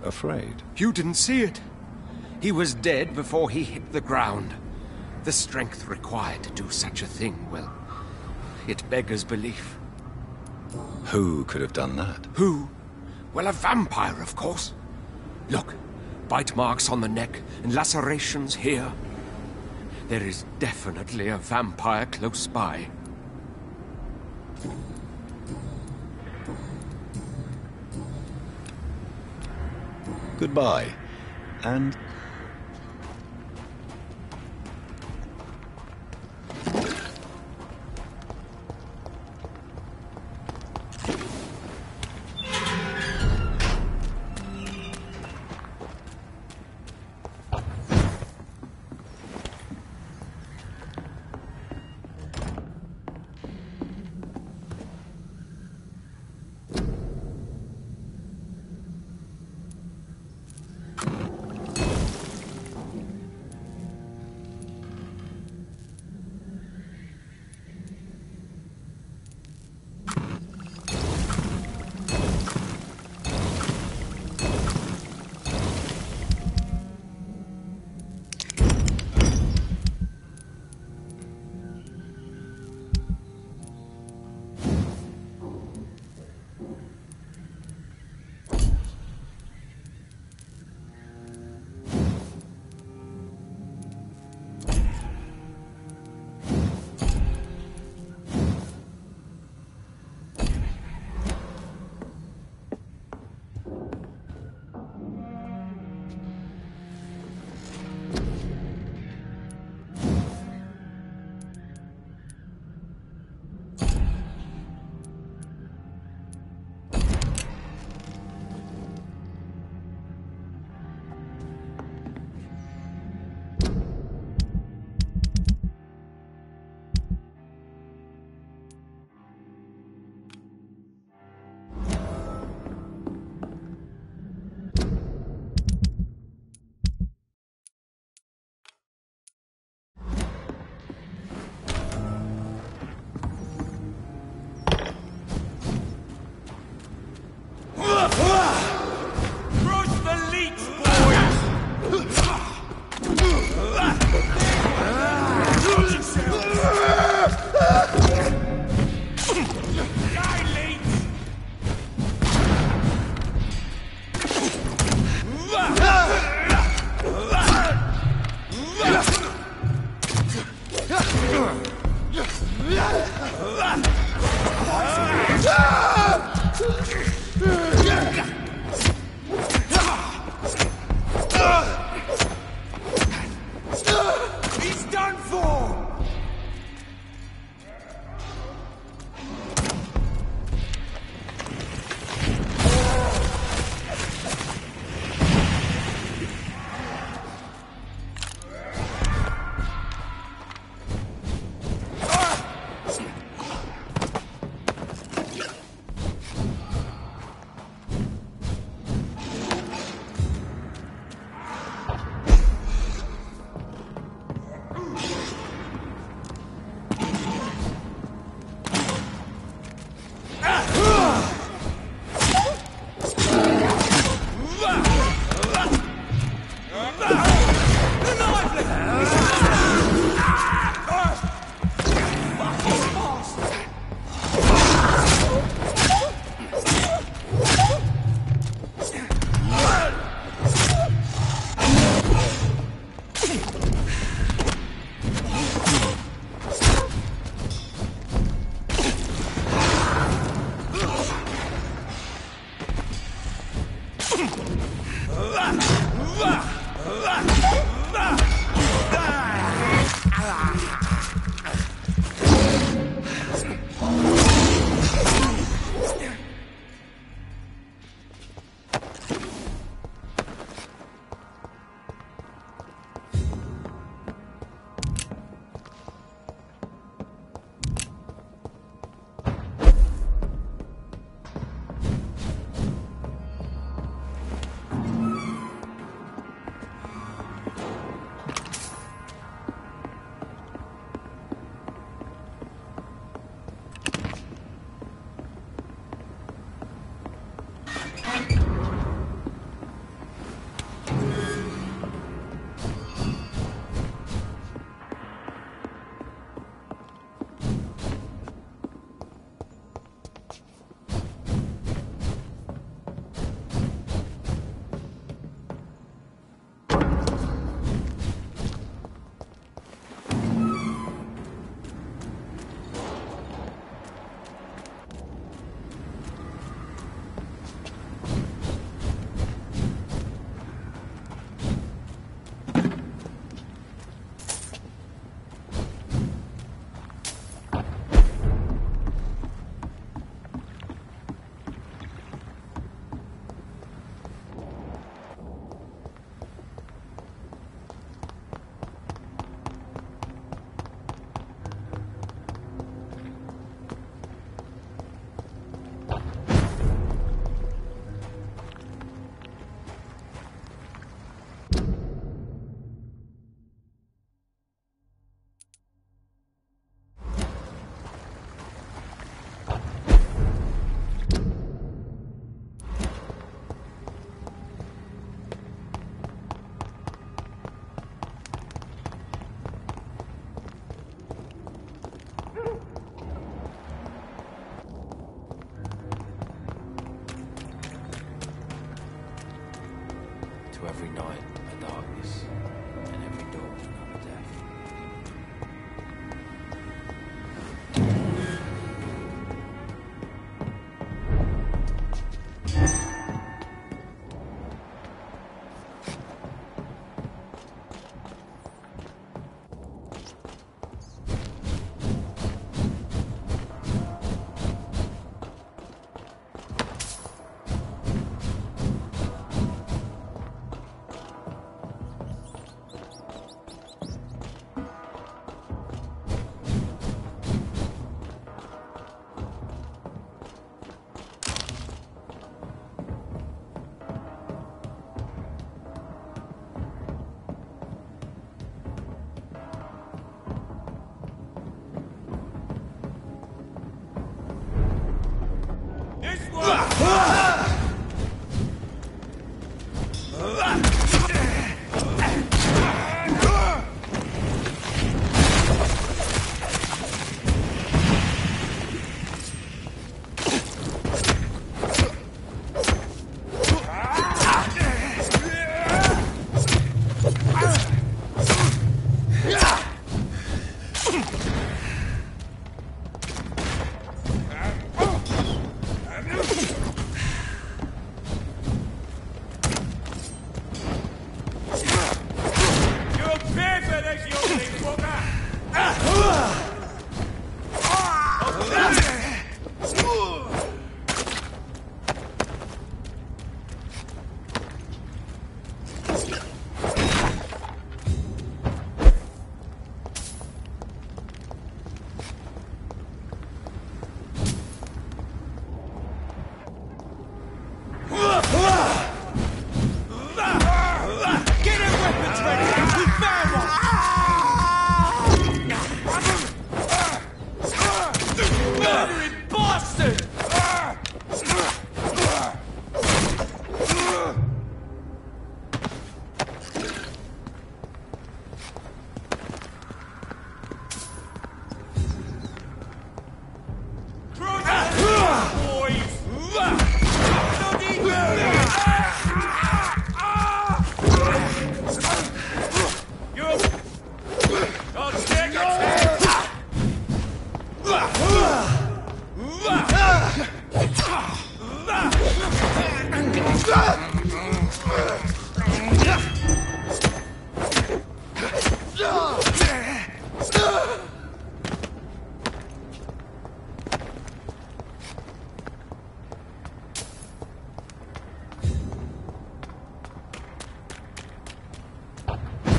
afraid? You didn't see it. He was dead before he hit the ground. The strength required to do such a thing, well, it beggars belief. Who could have done that? Who? Well, a vampire, of course. Look, bite marks on the neck and lacerations here. There is definitely a vampire close by. Goodbye. And...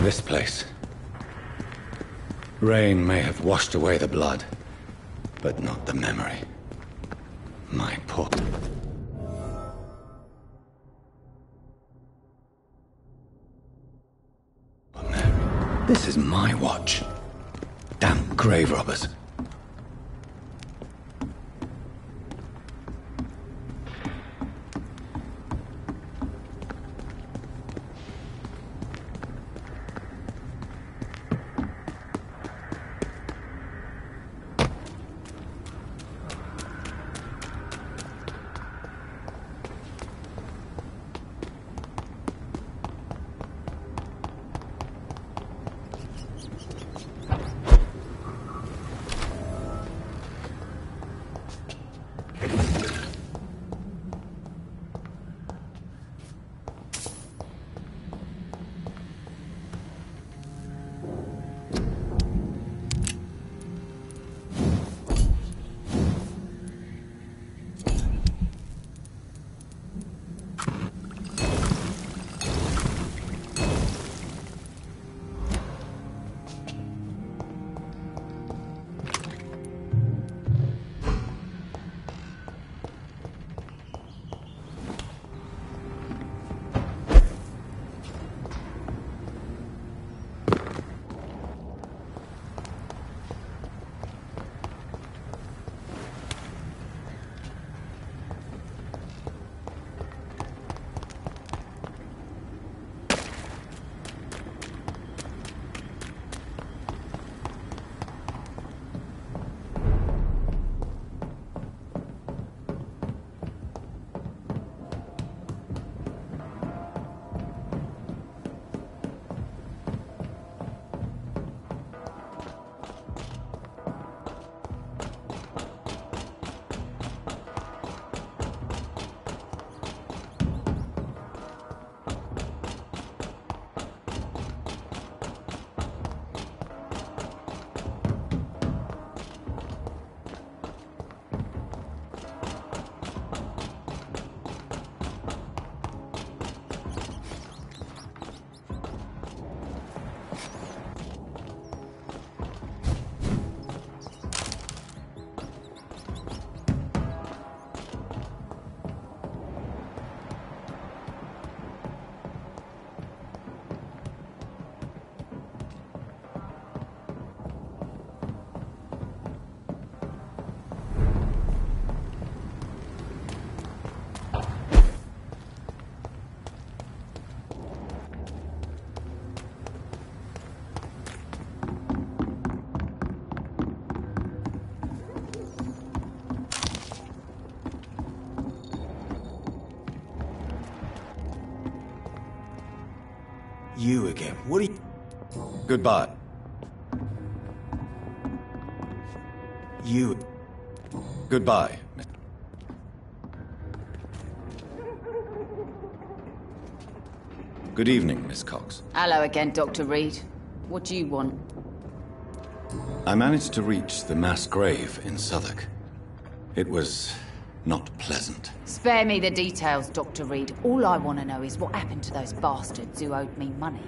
This place. Rain may have washed away the blood, but not the memory. My poor... Mary. This is my watch. Damn grave robbers. You again. What are you... Goodbye. You... Goodbye. Good evening, Miss Cox. Hello again, Dr. Reed. What do you want? I managed to reach the mass grave in Southwark. It was not pleasant. Spare me the details, Dr. Reed. All I want to know is what happened to those bastards who owed me money.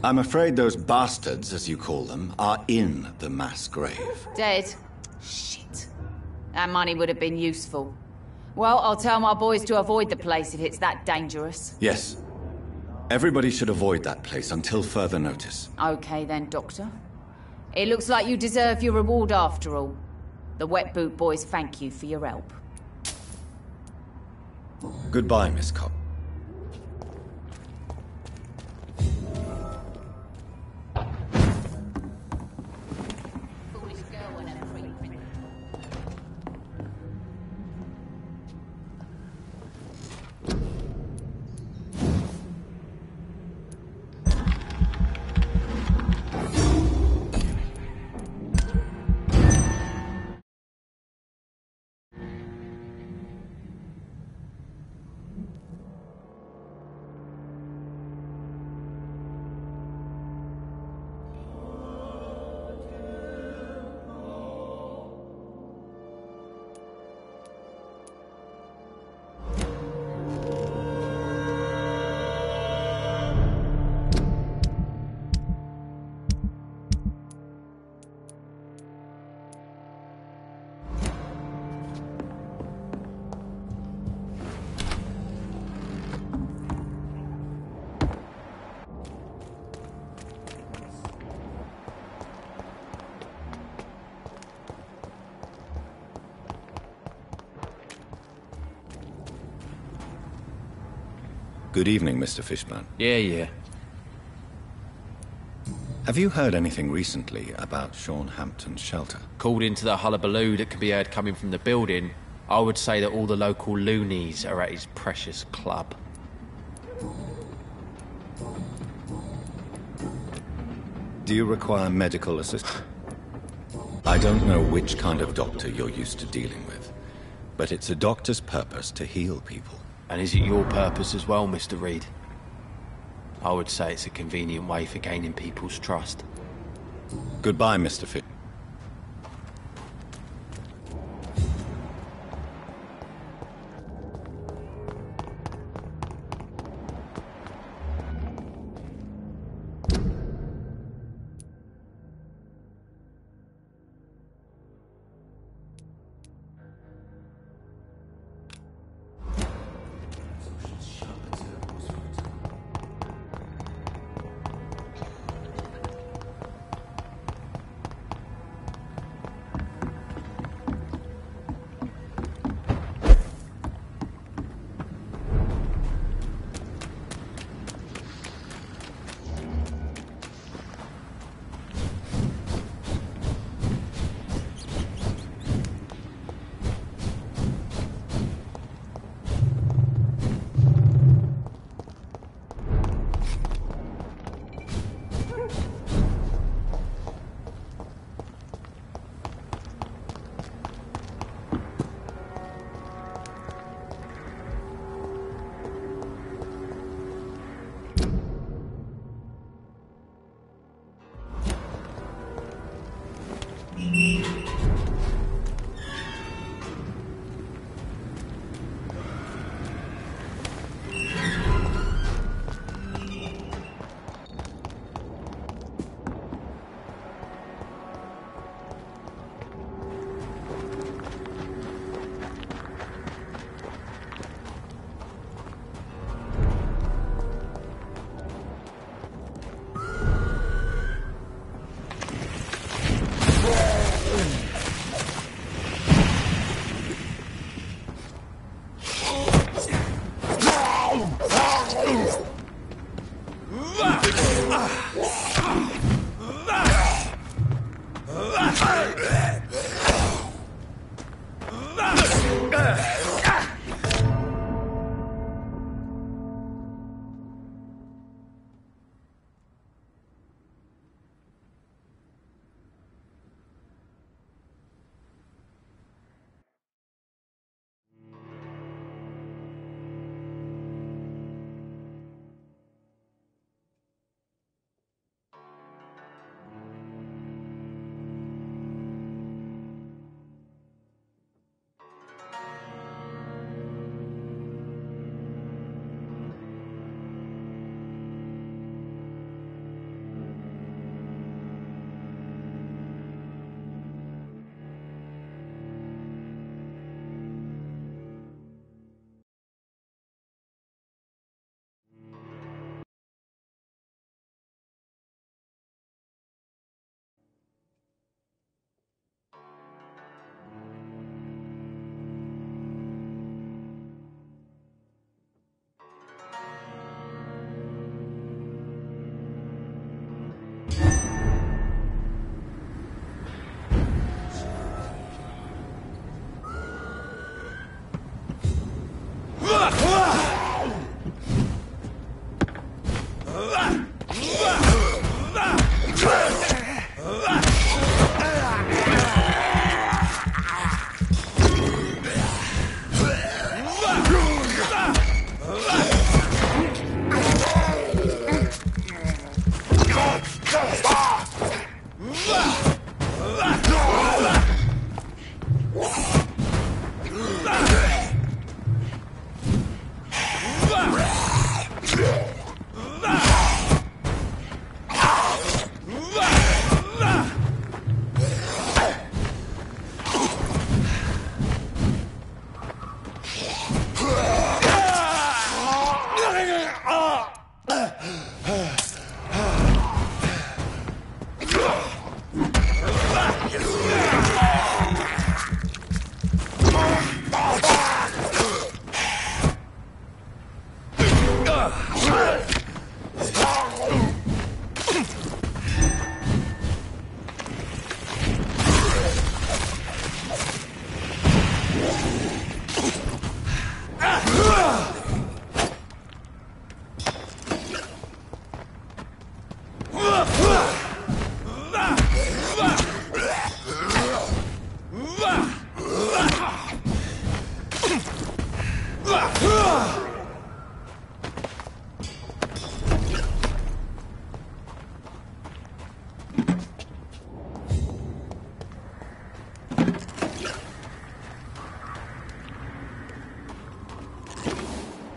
I'm afraid those bastards, as you call them, are in the mass grave. Dead? Shit. That money would have been useful. Well, I'll tell my boys to avoid the place if it's that dangerous. Yes. Everybody should avoid that place until further notice. Okay then, Doctor. It looks like you deserve your reward after all. The Wet Boot Boys thank you for your help. Goodbye, Miss Cox. Good evening, Mr. Fishburne. Yeah. Have you heard anything recently about Sean Hampton's shelter? Called into the hullabaloo that can be heard coming from the building, I would say that all the local loonies are at his precious club. Do you require medical assistance? I don't know which kind of doctor you're used to dealing with, but it's a doctor's purpose to heal people. And is it your purpose as well, Mr. Reed? I would say it's a convenient way for gaining people's trust. Goodbye, Mr. Fish.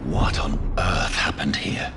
What on earth happened here?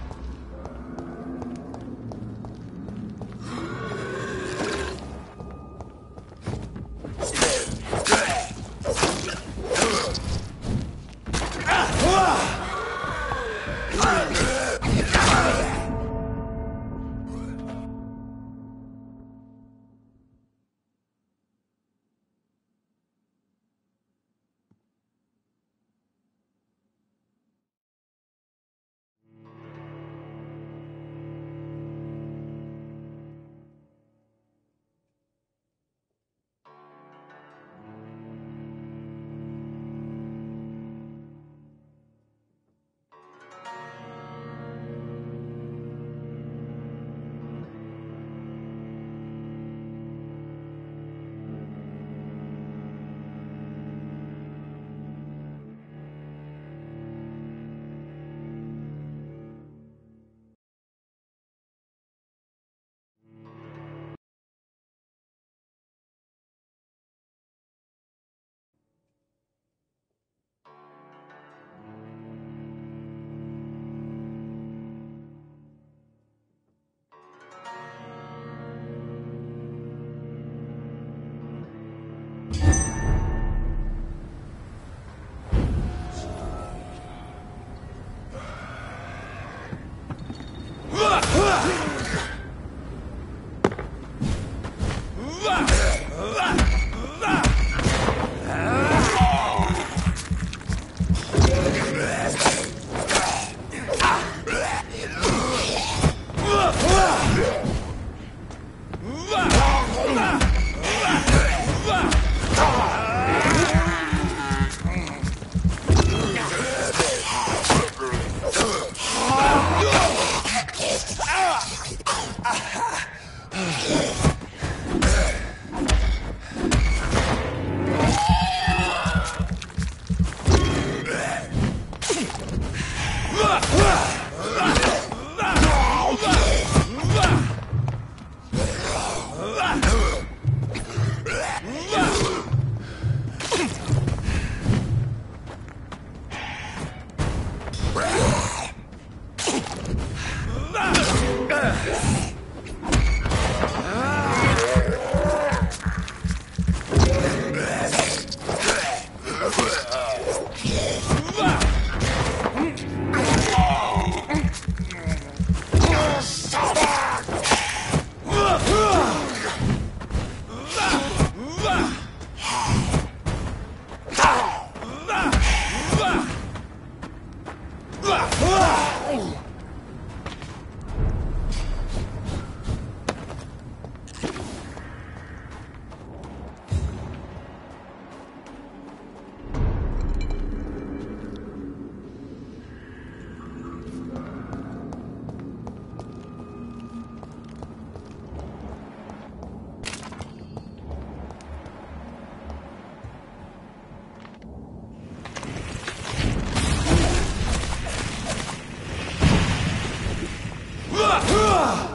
Ugh!